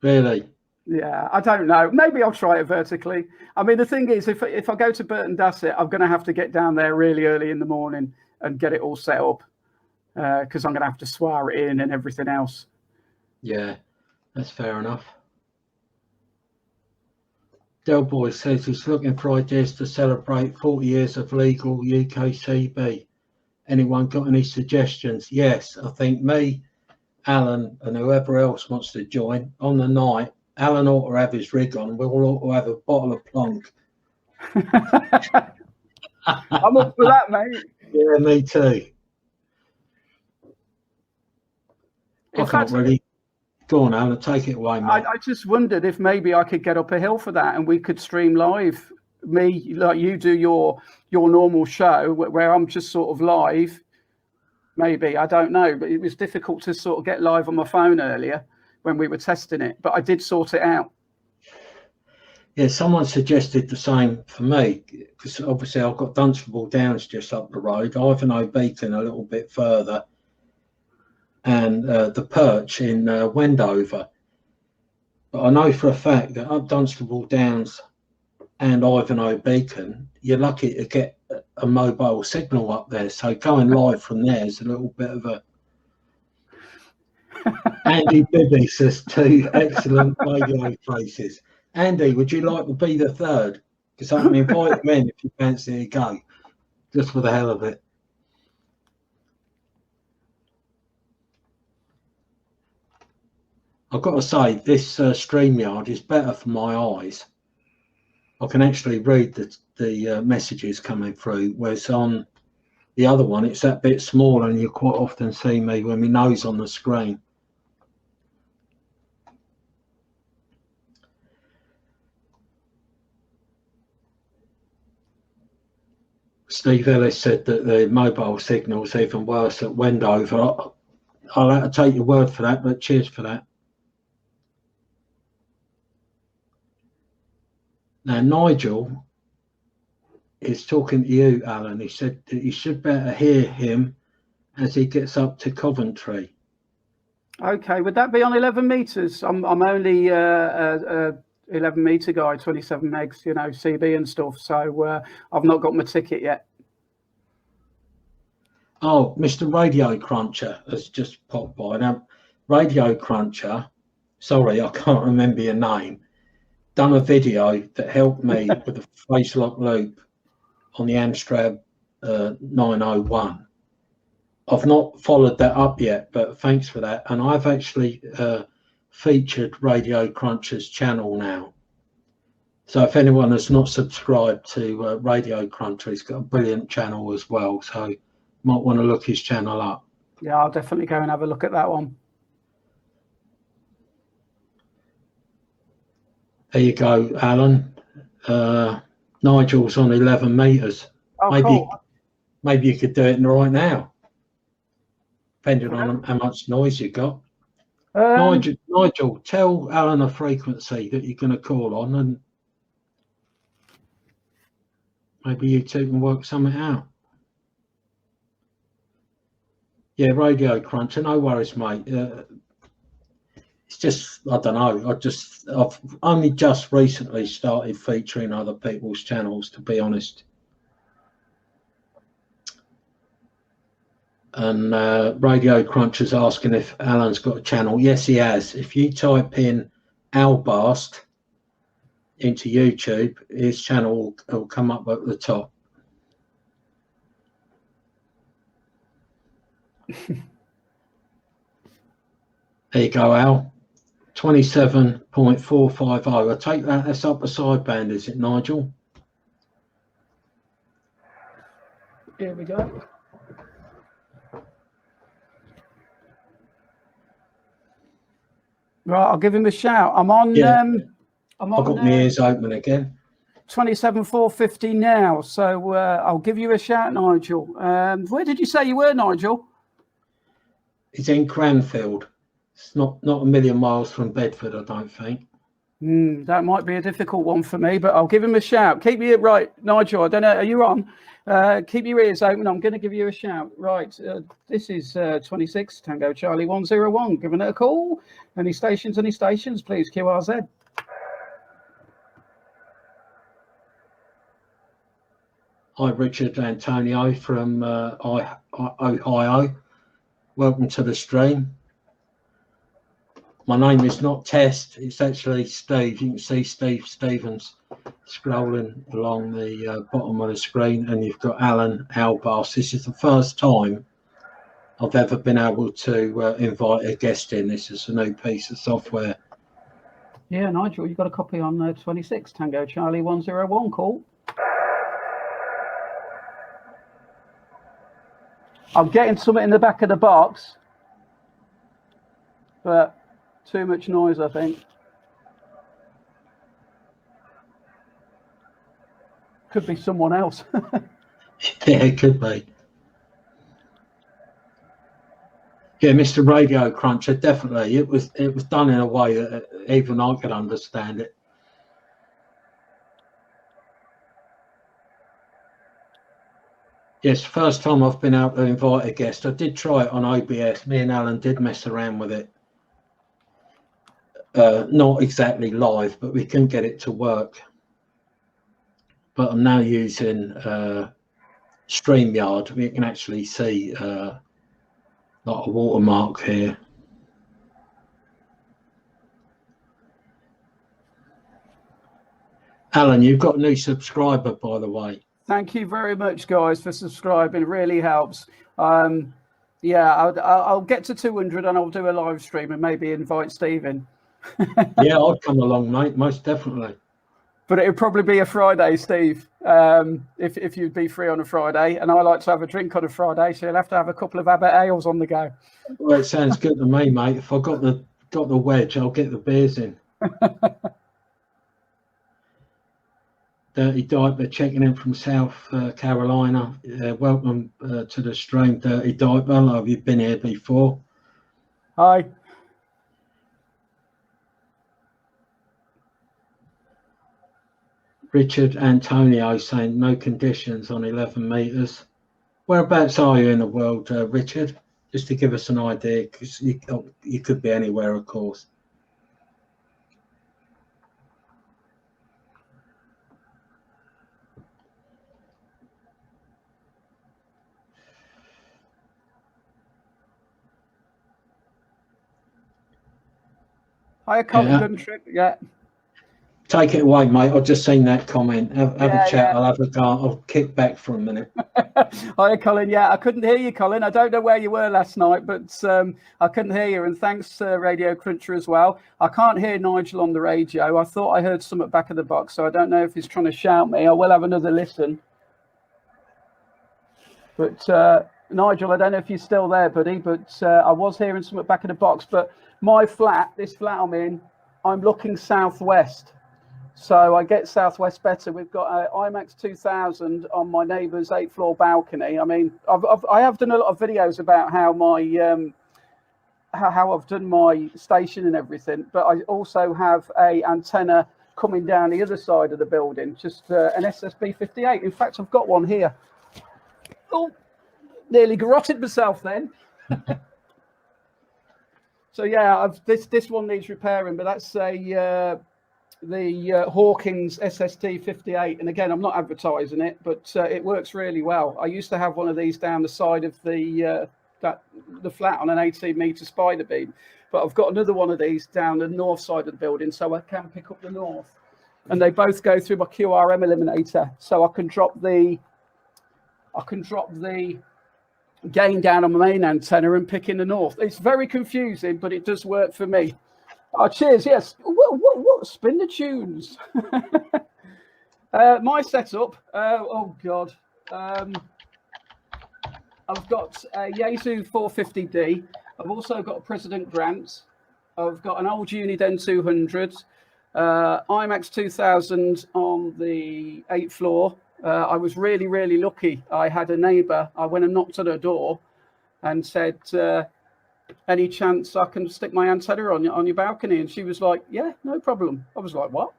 Really? Yeah, I don't know. Maybe I'll try it vertically. I mean, the thing is, if I go to Burton Dassett, I'm going to have to get down there really early in the morning and get it all set up because I'm going to have to swire it in and everything else. Yeah, that's fair enough. Del Boy says he's looking for ideas to celebrate 40 years of legal UKCB. Anyone got any suggestions? Yes, I think me, Alan, and whoever else wants to join on the night. Alan ought to have his rig on. We'll all have a bottle of plonk. I'm up for that, mate. Yeah, me too. I can't really. Go on, Alan, take it away, mate. I just wondered if maybe I could get up a hill for that and we could stream live. Me, like you do your normal show where I'm just sort of live. Maybe, I don't know. But it was difficult to sort of get live on my phone earlier when we were testing it, but I did sort it out. Yeah, someone suggested the same for me, because obviously I've got Dunstable Downs just up the road, Ivanhoe Beacon a little bit further, and the Perch in Wendover. But I know for a fact that up Dunstable Downs and Ivanhoe Beacon, you're lucky to get a mobile signal up there. So going live from there is a little bit of a... Andy Bibby says 2 excellent radio places. Andy, would you like to be the third? Because I can invite him in if you fancy to go, just for the hell of it. I've got to say, this StreamYard is better for my eyes. I can actually read the messages coming through, whereas on the other one, it's that bit smaller and you quite often see me with my nose on the screen. Steve Ellis said that the mobile signal is even worse at Wendover. I'll have to take your word for that, but cheers for that. Now, Nigel is talking to you, Alan. He said that you should better hear him as he gets up to Coventry. Okay, would that be on 11 meters? I'm only 11 meter guy, 27 megs, you know, CB and stuff. So I've not got my ticket yet. Oh, Mr. Radio Cruncher has just popped by. Now, Radio Cruncher, sorry, I can't remember your name, done a video that helped me with the face lock loop on the Amstrad 901. I've not followed that up yet, but thanks for that. And I've actually featured Radio Cruncher's channel now. So if anyone has not subscribed to Radio Cruncher, he's got a brilliant channel as well. So you might want to look his channel up. Yeah, I'll definitely go and have a look at that one. There you go, Alan. Nigel's on 11 meters. Oh, maybe, cool. Maybe you could do it right now, depending on how much noise you got. Nigel, tell Alan a frequency that you're going to call on, and maybe you two can work something out. Yeah, Radio Cruncher, no worries, mate. It's just, I don't know. I've only just recently started featuring other people's channels, to be honest. And Radio Cruncher's asking if Alan's got a channel. Yes, he has. If you type in Albast into YouTube, his channel will come up at the top. There you go, Al. 27.450. I take that. That's upper sideband, is it, Nigel? Here we go. Right, I'll give him a shout. I'm on. Yeah. I've got my ears open again. 27,450 now. So I'll give you a shout, Nigel. Where did you say you were, Nigel? It's in Cranfield. It's not a million miles from Bedford, I don't think. That might be a difficult one for me, but I'll give him a shout. Keep your right, Nigel. I don't know. Are you on? Keep your ears open. I'm going to give you a shout. Right. This is 26 Tango Charlie 101. Giving it a call. Any stations, please. QRZ. Hi, Richard Antonio from Ohio. Welcome to the stream. My name is not Test, it's actually Steve. You can see Steve Stevens scrolling along the bottom of the screen, and you've got Alan Albast. This is the first time I've ever been able to invite a guest in. This is a new piece of software. Yeah, Nigel, you've got a copy on 26 Tango Charlie 101. Call. I'm getting something in the back of the box, but too much noise, I think. Could be someone else. Yeah, it could be. Yeah, Mr. Radio Cruncher, definitely. It was done in a way that even I could understand it. Yes, first time I've been able to invite a guest. I did try it on OBS. Me and Alan did mess around with it. Not exactly live, but we couldn't get it to work. But I'm now using StreamYard. We can actually see like a watermark here. Alan, you've got a new subscriber, by the way. Thank you very much, guys, for subscribing. It really helps. Yeah, I'll get to 200 and I'll do a live stream and maybe invite Steve in. Yeah, I'd come along, mate, most definitely. But it would probably be a Friday, Steve, if you'd be free on a Friday. And I like to have a drink on a Friday, so you'll have to have a couple of Abbott Ales on the go. Well, it sounds good to me, mate. If I got the wedge, I'll get the beers in. Dirty Diaper checking in from South Carolina. Welcome to the stream, Dirty Diaper. I know you've been here before. Hi. Richard Antonio saying no conditions on 11 meters. Whereabouts are you in the world, Richard? Just to give us an idea, because you could be anywhere, of course. Hiya, Colin Yeah. Guntrip. Yeah. Take it away, mate. I've just seen that comment. Have Yeah, a chat. yeah. I'll have a go. I'll kick back for a minute. Hiya, Colin. Yeah, I couldn't hear you, Colin. I don't know where you were last night, but I couldn't hear you. And thanks, Radio Cruncher, as well. I can't hear Nigel on the radio. I thought I heard something back of the box, so I don't know if he's trying to shout me. I will have another listen. But Nigel, I don't know if you're still there, buddy, but I was hearing something back of the box. But my flat, this flat I'm in, I'm looking southwest. So I get southwest better. We've got an IMAX 2000 on my neighbour's 8th floor balcony. I mean, I have done a lot of videos about how my how I've done my station and everything, but I also have a antenna coming down the other side of the building, just an SSB 58. In fact, I've got one here. Oh, nearly garroted myself then. So yeah, this one needs repairing, but that's the Hawkins SST 58, and again, I'm not advertising it, but it works really well. I used to have one of these down the side of the flat on an 18-meter spider beam, but I've got another one of these down the north side of the building, so I can pick up the north, and they both go through my QRM eliminator, so I can drop the gain down on my main antenna and pick in the north. It's very confusing, but it does work for me. Oh, cheers. Yes. What? Spin the tunes. My setup. Oh, God. I've got a Yaesu 450D. I've also got a President Grant. I've got an old Uniden 200. IMAX 2000 on the 8th floor. I was really, really lucky. I had a neighbour. I went and knocked on her door and said, any chance I can stick my antenna on your balcony? And she was like, yeah, no problem. I was like, what?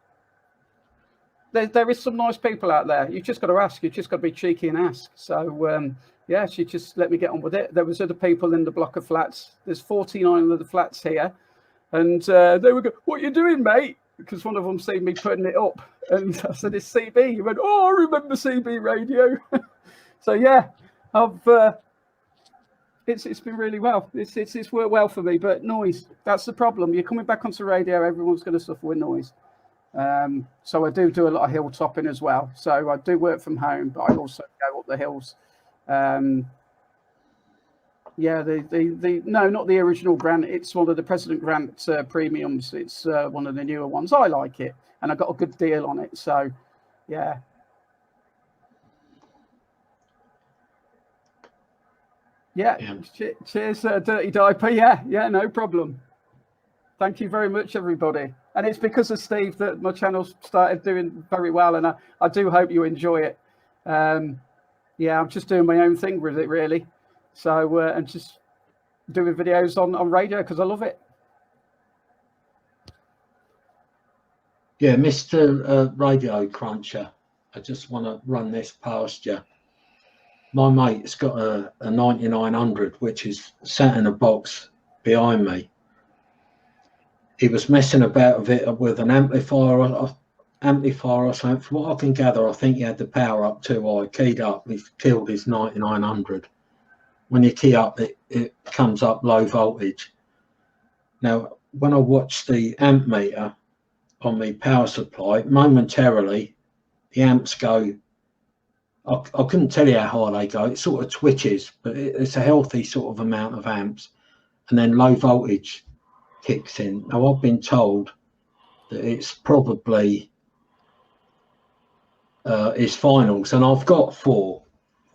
There is some nice people out there. You've just got to ask. You've just got to be cheeky and ask. So, yeah, she just let me get on with it. There was other people in the block of flats. There's 49 of the flats here. And they were going, what are you doing, mate? Because one of them seen me putting it up. And I said, it's CB. He went, oh, I remember CB radio. So, yeah, it's been really well. It's worked well for me, but noise, that's the problem. You're coming back onto radio, everyone's going to suffer with noise. So I do a lot of hill topping as well. So I do work from home, but I also go up the hills. Yeah, no, not the original Grant. It's one of the President Grant premiums. It's one of the newer ones. I like it, and I got a good deal on it. So, yeah. Yeah. Cheers, Dirty Diaper. Yeah, no problem. Thank you very much, everybody. And it's because of Steve that my channel started doing very well, and I do hope you enjoy it. Yeah, I'm just doing my own thing with it, really. So, and just doing videos on radio because I love it. Yeah, Mr. Radio Cruncher, I just want to run this past you. My mate's got a 9900, which is sat in a box behind me. He was messing about with it with an amplifier or something. From what I can gather, I think he had the power up too high, keyed up. He's killed his 9900. When you key up, it comes up low voltage. Now, when I watch the amp meter on the power supply, momentarily the amps go. I couldn't tell you how high they go. It sort of twitches, but it's a healthy sort of amount of amps, and then low voltage kicks in. Now, I've been told that it's probably its finals, and I've got four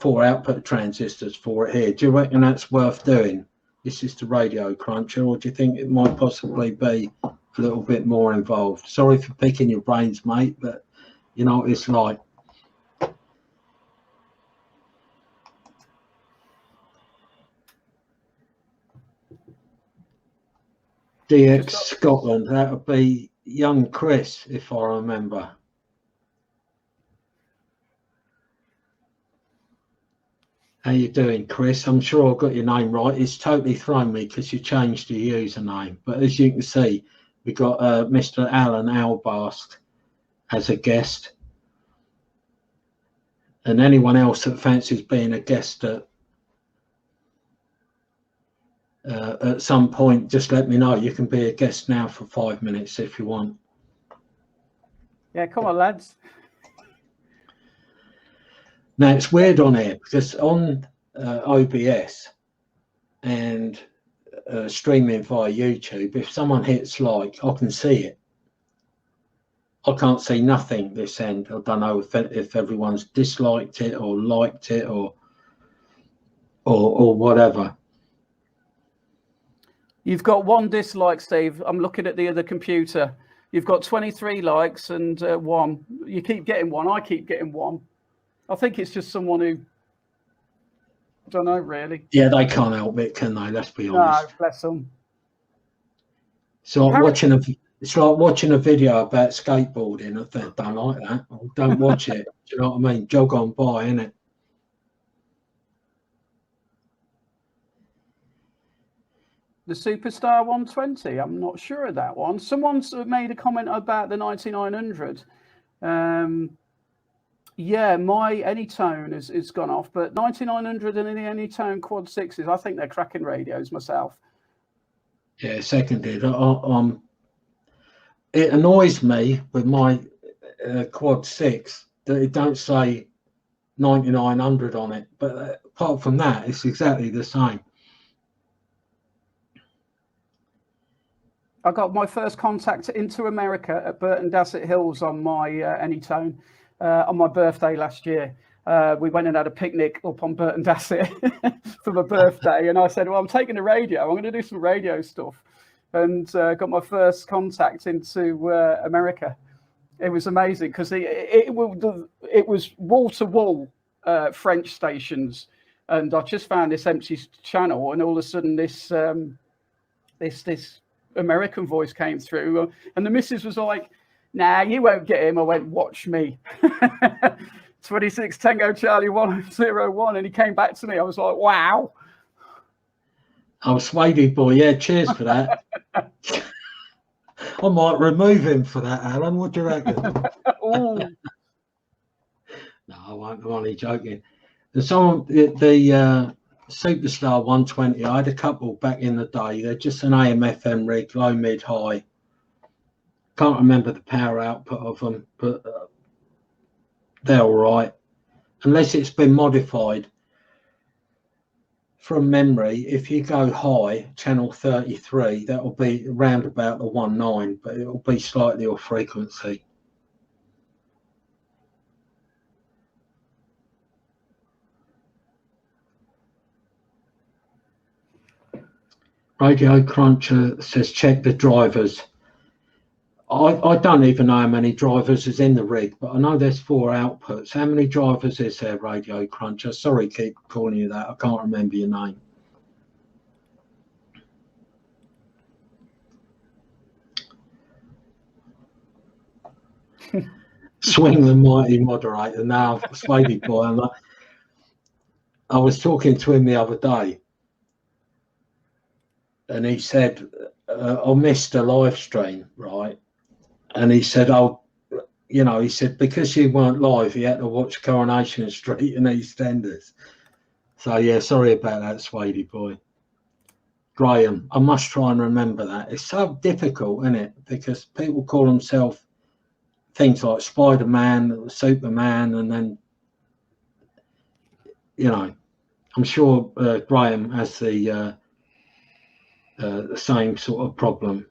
output transistors for it here. Do you reckon that's worth doing? This is the Radio Cruncher, or do you think it might possibly be a little bit more involved? Sorry for picking your brains, mate, but you know what it's like. DX Scotland, that would be young Chris, if I remember. How you doing, Chris? I'm sure I got your name right. It's totally thrown me because you changed your username. But as you can see, we got Mr. Alan Albast as a guest. And anyone else that fancies being a guest at at some point, just let me know. You can be a guest now for 5 minutes if you want. Yeah, come on, lads. Now, it's weird on here because on OBS and streaming via YouTube, if someone hits like, I can see it. I can't see nothing this end. I don't know if everyone's disliked it or liked it or whatever. You've got 1 dislike, Steve. I'm looking at the other computer. You've got 23 likes and 1. You keep getting 1. I keep getting 1. I think it's just someone who, I don't know, really. Yeah, they can't help it, can they? Let's be honest. No, bless them. So it's like watching a video about skateboarding. I think, don't like that. Or don't watch it. Do you know what I mean? Jog on by, innit? The Superstar 120. I'm not sure of that one. Someone's made a comment about the 9900. Yeah, my Anytone has gone off, but 9900 and the Anytone Quad 6s, I think they're cracking radios myself. Yeah, seconded. It annoys me with my Quad 6 that it don't say 9900 on it, but apart from that, it's exactly the same. I got my first contact into America at Burton Dassett Hills on my Anytone on my birthday last year. We went and had a picnic up on Burton Dassett for my birthday, and I said, well, I'm taking the radio. I'm going to do some radio stuff, and got my first contact into America. It was amazing because it was wall-to-wall French stations, and I just found this empty channel, and all of a sudden this American voice came through, and the missus was like, nah, you won't get him. I went, watch me. 26 Tango Charlie 101, and he came back to me. I was like, wow. Oh, Swady boy, yeah, cheers for that. I might remove him for that, Alan. What do you reckon? No, I won't. I'm only joking. There's someone, the Superstar 120, I had a couple back in the day. They're just an AM/FM rig, low, mid, high. Can't remember the power output of them, but they're all right. Unless it's been modified from memory. If you go high, channel 33, that'll be around about the 19, but it'll be slightly off frequency. Radio Cruncher says check the drivers. I don't even know how many drivers is in the rig, but I know there's 4 outputs. How many drivers is there, Radio Cruncher? Sorry, keep calling you that. I can't remember your name. Swing the mighty moderator. Now, Spady boy, I was talking to him the other day, and he said, I missed a live stream, right? And he said, oh, you know, he said, because you weren't live, he had to watch Coronation Street and EastEnders. So, yeah, sorry about that, Swady boy. Graham, I must try and remember that. It's so difficult, isn't it? Because people call themselves things like Spider-Man, Superman, and then, you know, I'm sure Graham has the same sort of problem.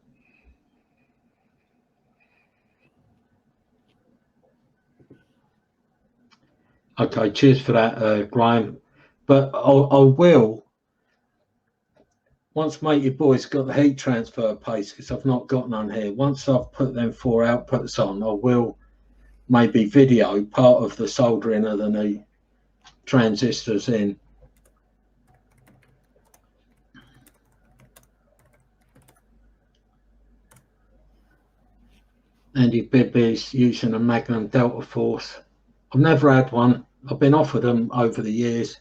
Okay, cheers for that, Graham. But I will, once Matey Boy's got the heat transfer paste, because I've not got none here, once I've put them 4 outputs on, I will maybe video part of the soldering of the new transistors in. Andy Bibby's using a Magnum Delta Force. I've never had one. I've been offered them over the years,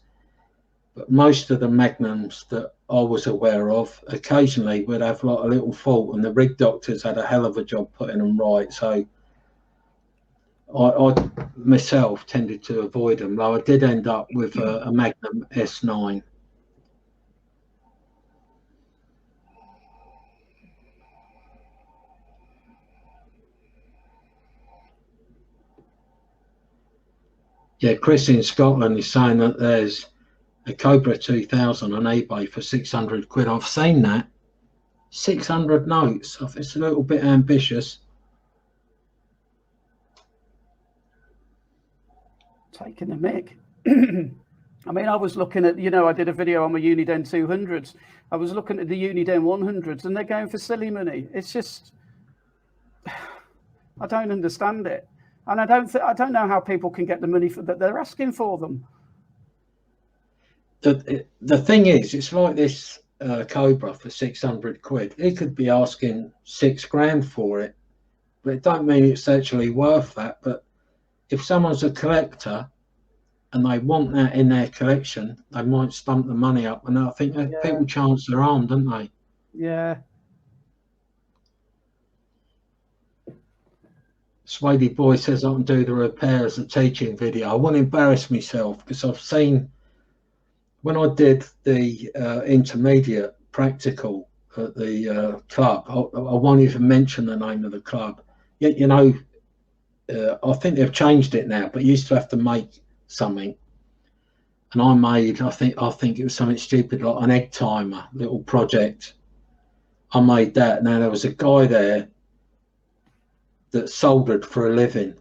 but most of the Magnums that I was aware of occasionally would have like a little fault, and the rig doctors had a hell of a job putting them right. So I myself tended to avoid them, though I did end up with a Magnum S9. Yeah, Chris in Scotland is saying that there's a Cobra 2000 on eBay for 600 quid. I've seen that. 600 notes. It's a little bit ambitious. Taking the mick. I mean, I was looking at, I did a video on my Uniden 200s. I was looking at the Uniden 100s, and they're going for silly money. It's just, I don't understand it, and I don't know how people can get the money that they're asking for them. The thing is, it's like this Cobra for 600 quid. He could be asking 6 grand for it, but it don't mean it's actually worth that. But if someone's a collector and they want that in their collection, they might stump the money up. And I think that people chance their arm, don't they? Yeah. Swady Boy says I can do the repair as a teaching video. I won't embarrass myself because I've seen, when I did the intermediate practical at the club, I won't even mention the name of the club. Yet, I think they've changed it now, but you used to have to make something. And I made, I think it was something stupid like an egg timer, little project. I made that. Now there was a guy there that soldered for a living,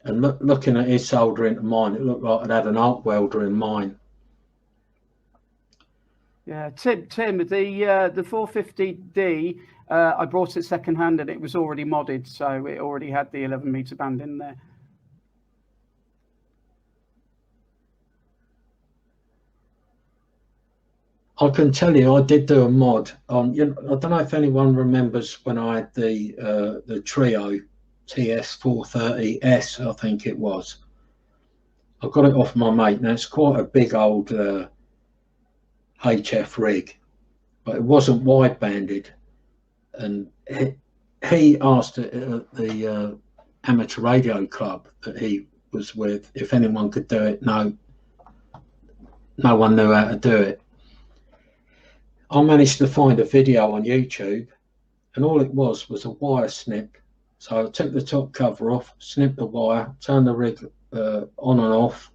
and looking at his soldering to mine, it looked like I'd had an arc welder in mine. Yeah, Tim, the 450D, I brought it second hand and it was already modded, so it already had the 11 meter band in there. I can tell you, I did do a mod on. I don't know if anyone remembers when I had the Trio TS430S, I think it was. I got it off my mate. Now it's quite a big old HF rig, but it wasn't wide banded. And he asked at the amateur radio club that he was with if anyone could do it. No one knew how to do it. I managed to find a video on YouTube, and all it was a wire snip. So I took the top cover off, snipped the wire, turned the rig on and off,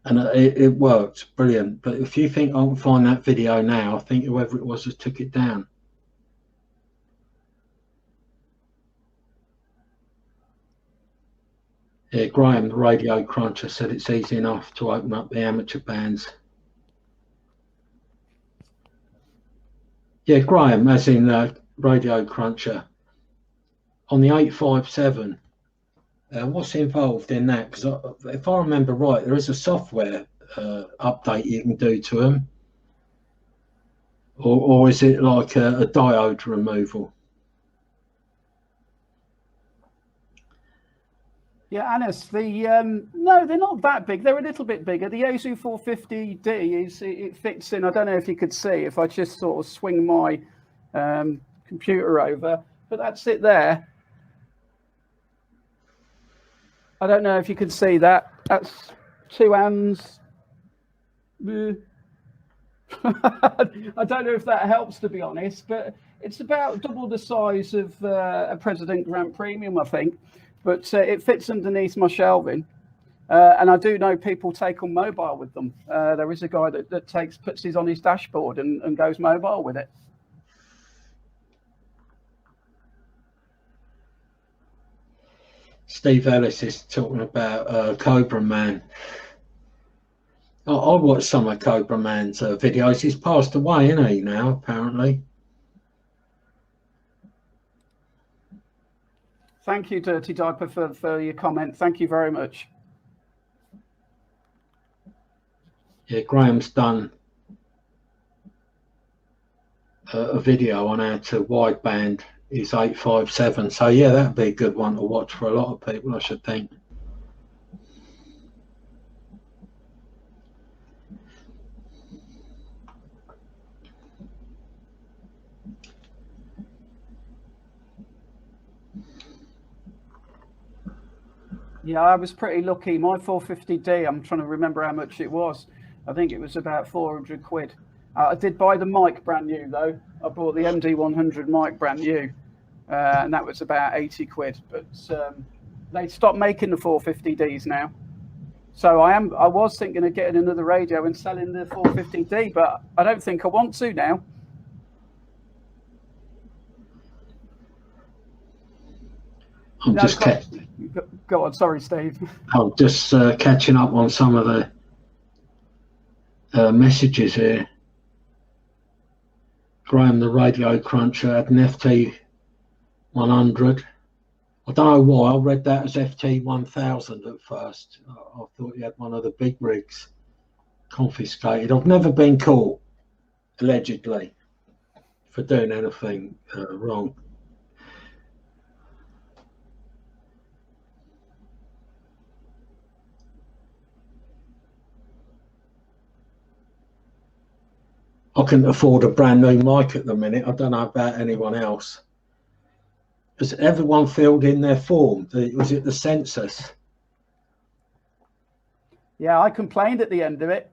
and it worked brilliant. But if you think I can find that video now, I think whoever it was just took it down. Yeah, Graham, the Radio Cruncher, said it's easy enough to open up the amateur bands. Yeah, Graham, as in Radio Cruncher. On the 857, what's involved in that? Because if I remember right, there is a software update you can do to them. Or is it like a diode removal? Yeah, Anis, no, they're not that big. They're a little bit bigger. The Yaesu 450D it fits in. I don't know if you could see if I just sort of swing my computer over, but that's it there. I don't know if you can see that. That's 2 hands. I don't know if that helps, to be honest, but it's about double the size of a President Grand Premium, I think. But it fits underneath my shelving, and I do know people take on mobile with them. There is a guy that puts his on his dashboard and goes mobile with it. Steve Ellis is talking about Cobra Man. I watched some of Cobra Man's videos. He's passed away, isn't he, now, apparently? Thank you, Dirty Diaper, for your comment. Thank you very much. Yeah, Graham's done a video on how to wideband his 857. So, yeah, that'd be a good one to watch for a lot of people, I should think. Yeah, I was pretty lucky. My 450D, I'm trying to remember how much it was. I think it was about 400 quid. I did buy the mic brand new, though. I bought the MD100 mic brand new, and that was about 80 quid. But they stopped making the 450Ds now. So I was thinking of getting another radio and selling the 450D, but I don't think I want to now. I'm just go on. Sorry, Steve. I'm just catching up on some of the messages here. Graham, the Radio Cruncher, had an FT 100. I don't know why I read that as FT 1000 at first. I thought he had one of the big rigs confiscated. I've never been caught, allegedly, for doing anything wrong. I couldn't afford a brand new mic at the minute. I don't know about anyone else. Has everyone filled in their form? Was it the census? Yeah, I complained at the end of it.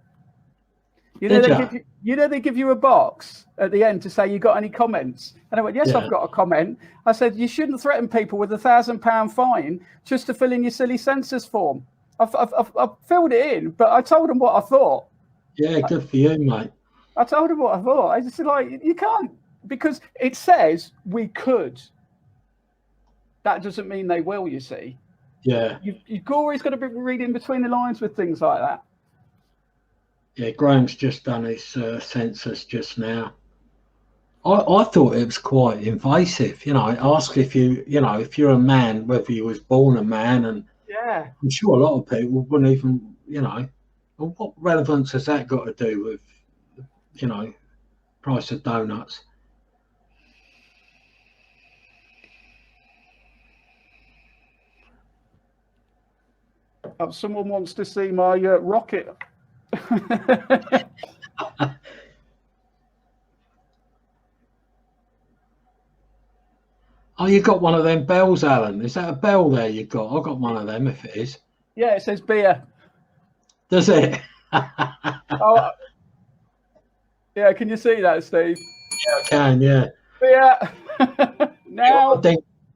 You know, they give you a box at the end to say you got any comments, and I went, yes, yeah. I've got a comment. I said you shouldn't threaten people with £1,000 fine just to fill in your silly census form. I've filled it in, but I told them what I thought. Yeah, good for you, mate. I told him what I thought. I just said, like, you can't, because it says we could. That doesn't mean they will, you see. Yeah. You've always got to be reading between the lines with things like that. Yeah, Graham's just done his census just now. I thought it was quite invasive, you know. Ask if if you're a man, whether you was born a man, and yeah, I'm sure a lot of people wouldn't even, well, what relevance has that got to do with, price of donuts? Someone wants to see my rocket. Oh, you got one of them bells, Alan. Is that a bell there you got? I got one of them, if it is. Yeah, it says beer. Does it? Oh, yeah, can you see that, Steve? Yeah, I can, yeah. Beer. Now.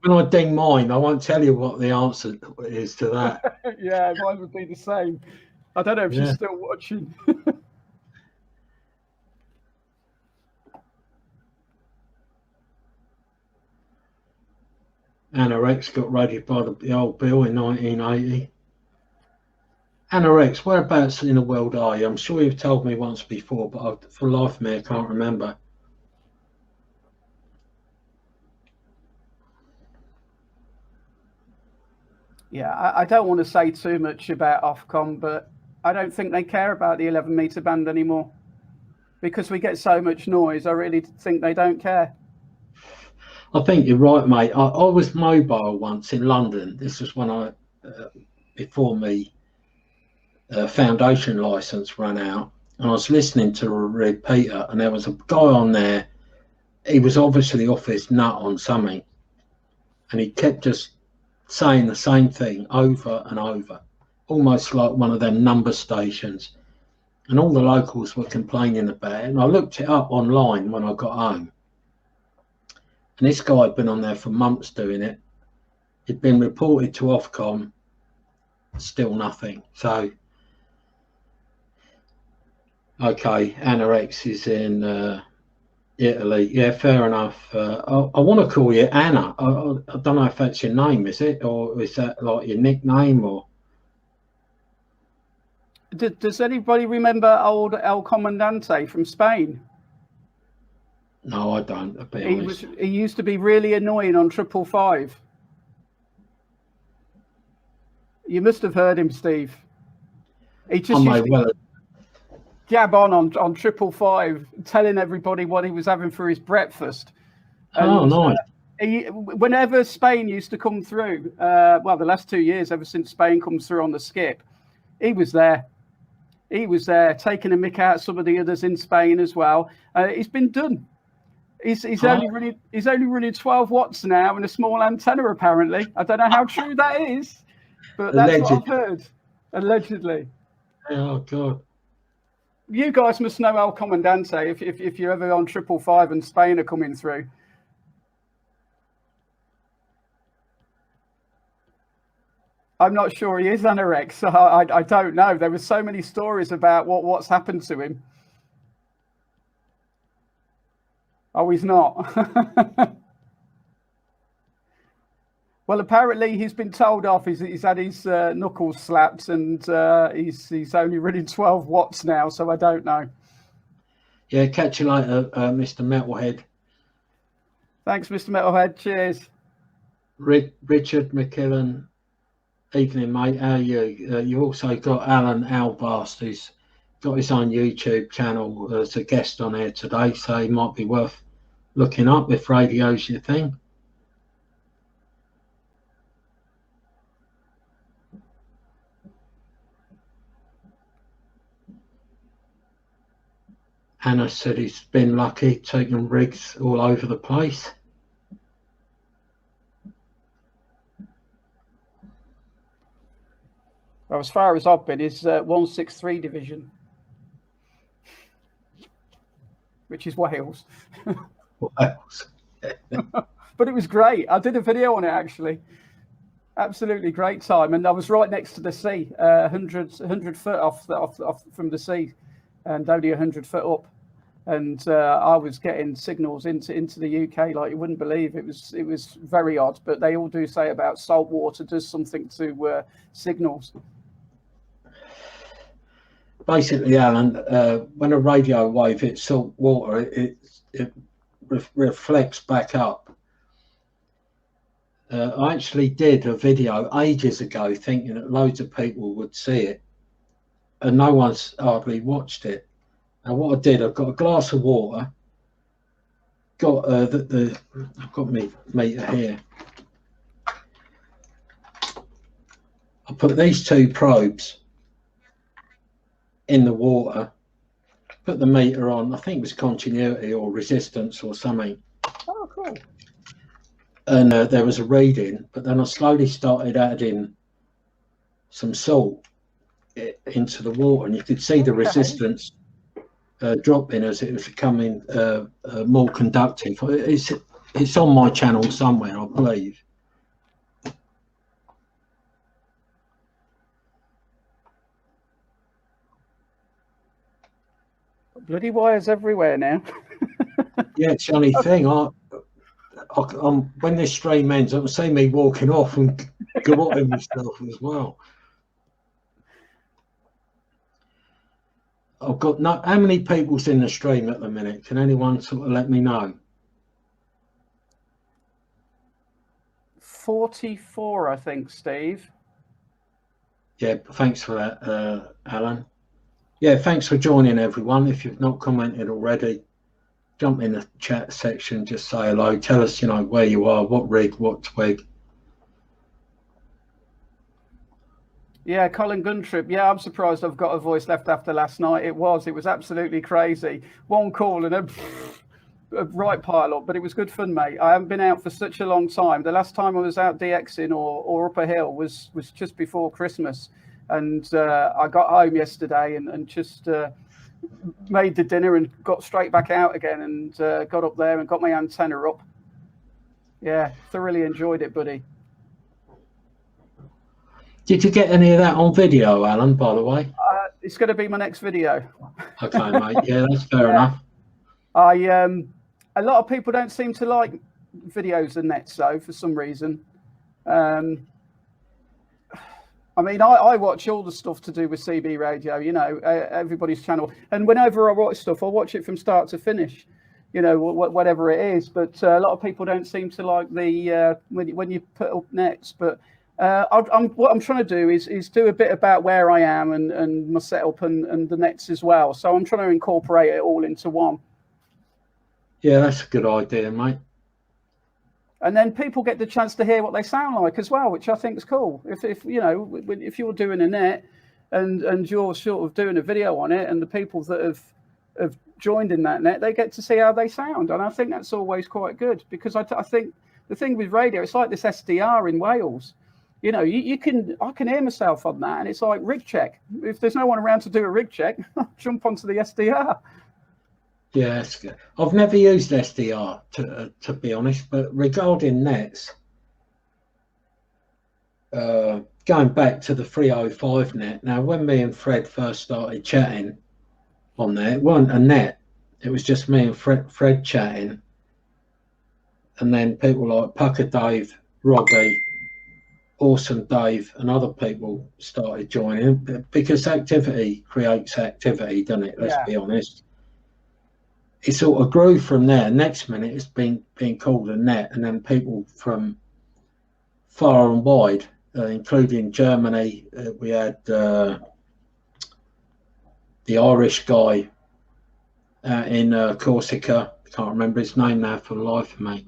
When I ding mine, I won't tell you what the answer is to that. Yeah, mine would be the same. I don't know if she's still watching. Anna Rex got raided by the old Bill in 1980. Anna Rex, whereabouts in the world are you? I'm sure you've told me once before, but for the life of me, I can't remember. Yeah, I don't want to say too much about Ofcom, but I don't think they care about the 11-metre band anymore because we get so much noise. I really think they don't care. I think you're right, mate. I was mobile once in London. This was when I, before me foundation licence ran out, and I was listening to a repeater, and there was a guy on there. He was obviously off his nut on something, and he kept just saying the same thing over and over, almost like one of them number stations, and all the locals were complaining about it. And I looked it up online when I got home, and this guy had been on there for months doing it. It'd been reported to Ofcom, still nothing. So okay, Anna X is in Italy. Yeah, fair enough. I want to call you Anna. I don't know if that's your name, is it? Or is that like your nickname? Or does anybody remember old El Comandante from Spain? No, I don't, to be honest. He used to be really annoying on 555. You must have heard him, Steve. He just used to jab on 555, telling everybody what he was having for his breakfast. And, nice. Whenever Spain used to come through, well, the last 2 years, ever since Spain comes through on the skip, he was there. He was there, taking a mick out some of the others in Spain as well. He's been done. He's only running 12 watts now and a small antenna, apparently. I don't know how true that is, but that's what I've heard. Allegedly. Oh, God. You guys must know El Comandante if you're ever on 555 and Spain are coming through. I'm not sure he is anorexic. I don't know. There were so many stories about what's happened to him. Oh, he's not. Well, apparently he's been told off. He's had his knuckles slapped, and he's only running 12 watts now. So I don't know. Yeah, catch you later, Mr. Metalhead. Thanks, Mr. Metalhead. Cheers. Richard McKillen. Evening, mate. How are you? You've also got Alan Albast, who's got his own YouTube channel as a guest on here today, so he might be worth looking up if radio's your thing. Anna said he's been lucky, taking rigs all over the place. Well, as far as I've been, is 163 division, which is Wales. Wales. But it was great. I did a video on it, actually. Absolutely great time. And I was right next to the sea, 100 foot off from the sea, and only 100 foot up. And I was getting signals into the UK like you wouldn't believe. It was very odd, but they all do say about salt water does something to signals. Basically, Alan, when a radio wave hits salt water, it reflects back up. I actually did a video ages ago thinking that loads of people would see it, and no one's hardly watched it. And what I did, I've got a glass of water, got I've got my meter here. I put these two probes in the water, put the meter on. I think it was continuity or resistance or something. Oh, cool. And there was a reading, but then I slowly started adding some salt into the water, and you could see the resistance dropping as it was becoming more conductive. It's on my channel somewhere, I believe. Bloody wires everywhere now. Yeah, it's the only thing. When this stream ends, I'll see me walking off and garrotting myself as well. I've got how many people's in the stream at the minute? Can anyone sort of let me know? 44, I think, Steve. Yeah, thanks for that, Alan. Yeah, thanks for joining, everyone. If you've not commented already, jump in the chat section, just say hello, tell us, where you are, what rig, what twig. Yeah, Colin Guntrip. Yeah, I'm surprised I've got a voice left after last night. It was absolutely crazy. One call and a right pile up, but it was good fun, mate. I haven't been out for such a long time. The last time I was out DXing or up a hill was just before Christmas. And I got home yesterday and just made the dinner and got straight back out again and got up there and got my antenna up. Yeah, thoroughly enjoyed it, buddy. Did you get any of that on video, Alan, by the way? It's going to be my next video. Okay, mate. Yeah, that's fair enough. A lot of people don't seem to like videos and nets, though, for some reason. I mean, I watch all the stuff to do with CB radio, everybody's channel. And whenever I watch stuff, I watch it from start to finish, whatever it is. But a lot of people don't seem to like the when you put up nets. But what I'm trying to do is do a bit about where I am and my setup and the nets as well. So I'm trying to incorporate it all into one. Yeah, that's a good idea, mate. And then people get the chance to hear what they sound like as well, which I think is cool. If you're doing a net and you're sort of doing a video on it, and the people that have joined in that net, they get to see how they sound, and I think that's always quite good, because I think the thing with radio, it's like this SDR in Wales. I can hear myself on that, and it's like rig check. If there's no one around to do a rig check, I'll jump onto the SDR. Yeah, that's good. I've never used SDR to be honest, but regarding nets, going back to the 305 net. Now, when me and Fred first started chatting on there, it wasn't a net. It was just me and Fred chatting. And then people like Pucker Dave, Robbie, Awesome Dave, and other people started joining, because activity creates activity, doesn't it? Let's be honest. It sort of grew from there. Next minute, it's been called a net, and then people from far and wide, including Germany. We had the Irish guy in Corsica. I can't remember his name now for the life of me.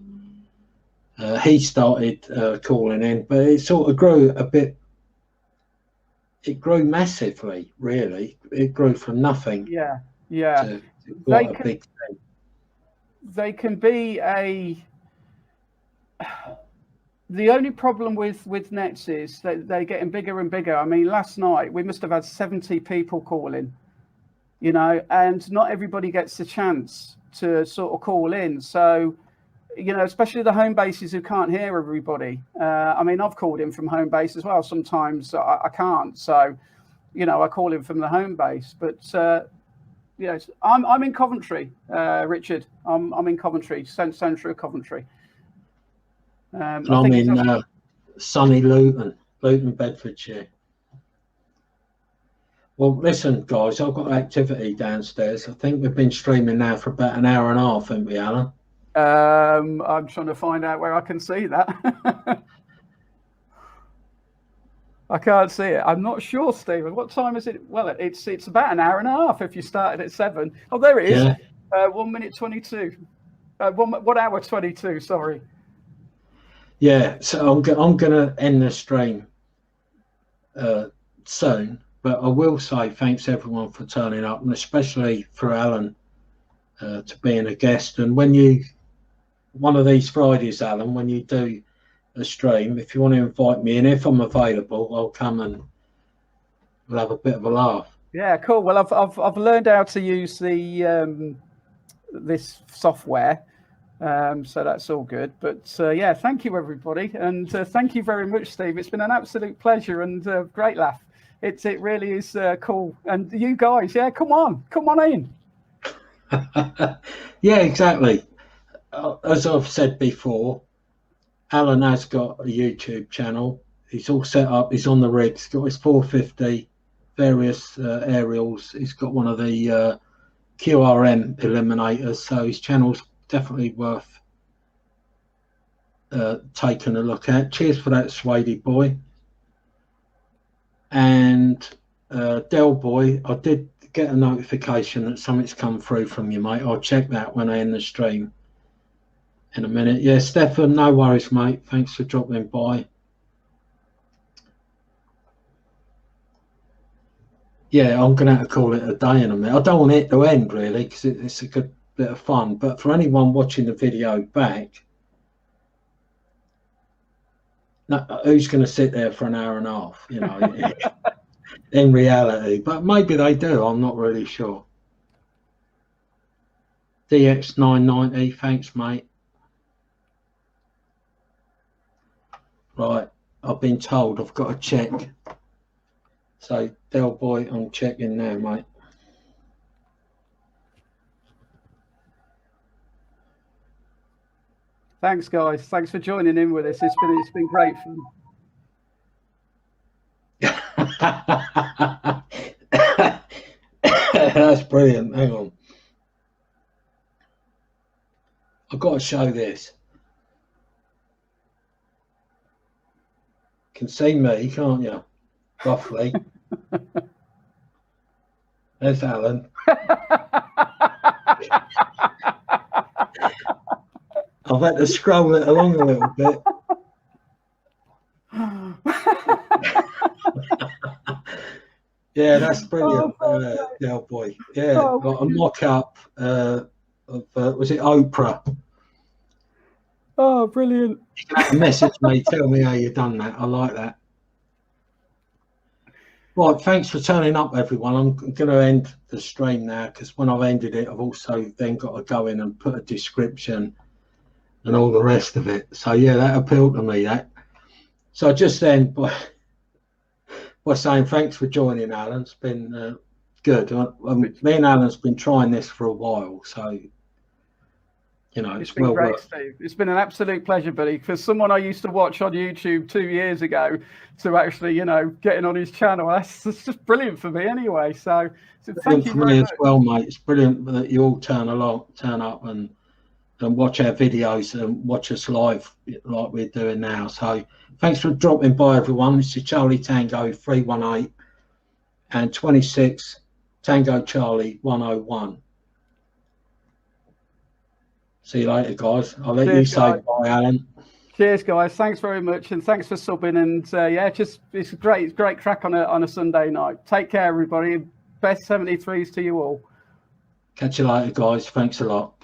He started calling in, but it sort of grew a bit. It grew massively, really. It grew from nothing. Yeah. To quite a big thing. They can be a. The only problem with nets is that they're getting bigger and bigger. I mean, last night we must have had 70 people calling, you know, and not everybody gets the chance to sort of call in. So, you know, especially the home bases who can't hear everybody. I mean, I've called in from home base as well. Sometimes I can't. So, you know, I call in from the home base. But, you know, I'm in Coventry, Richard. I'm in Coventry, centre of Coventry. I'm in sunny Luton, Bedfordshire. Well, listen, guys, I've got activity downstairs. I think we've been streaming now for about an hour and a half, haven't we, Alan? I'm trying to find out where I can see that. I can't see it. I'm not sure, Stephen. What time is it? Well, it's about an hour and a half if you started at 7. Oh, there it is. Yeah. 1 minute 22. 1 hour 22. Sorry. Yeah. So I'm going to end the stream soon, but I will say thanks everyone for turning up, and especially for Alan to being a guest. And when you one of these Fridays, Alan, when you do a stream, if you want to invite me in, if I'm available, I'll come and we'll have a bit of a laugh. Yeah, cool. Well, I've learned how to use the this software, so that's all good. But yeah, thank you everybody, and thank you very much, Steve. It's been an absolute pleasure and great laugh. It really is cool. And you guys, yeah, come on in. Yeah, exactly. As I've said before, Alan has got a YouTube channel. He's all set up. He's on the rig. He's got his 450, various aerials. He's got one of the QRM eliminators. So his channel's definitely worth taking a look at. Cheers for that, Swady boy. And Del boy, I did get a notification that something's come through from you, mate. I'll check that when I end the stream in a minute. Yeah, Stefan, no worries, mate. Thanks for dropping by. Yeah, I'm going to have to call it a day in a minute. I don't want it to end, really, because it's a good bit of fun. But for anyone watching the video back, no, who's going to sit there for an hour and a half, you know, in reality? But maybe they do. I'm not really sure. DX990, thanks, mate. Right, I've been told I've got to check. So, Del boy, I'm checking now, mate. Thanks, guys. Thanks for joining in with us. It's been great fun. That's brilliant. Hang on. I've got to show this. You can see me, can't you? Roughly. There's Alan. I've had to scroll it along a little bit. Yeah, that's brilliant, Del boy. Yeah, got a mock-up of, was it Oprah? Oh, brilliant. You can have to message me, tell me how you've done that. I like that. Right, thanks for turning up, everyone. I'm going to end the stream now, because when I've ended it, I've also then got to go in and put a description and all the rest of it. So, yeah, that appealed to me, that. So just then, by saying thanks for joining, Alan. It's been good. Me and Alan's been trying this for a while, so It's it's been well great, worth. Steve. It's been an absolute pleasure, buddy. For someone I used to watch on YouTube 2 years ago to actually, getting on his channel, that's just brilliant for me anyway. So thank you For me very as much. well, mate. It's brilliant that you all turn up and watch our videos and watch us live like we're doing now. So thanks for dropping by, everyone. This is Charlie Tango 318 and 26 Tango Charlie 101. See you later, guys. I'll let you say bye, Alan. Cheers, guys. Thanks very much, and thanks for subbing. And it's great crack on a Sunday night. Take care, everybody. Best 73s to you all. Catch you later, guys. Thanks a lot.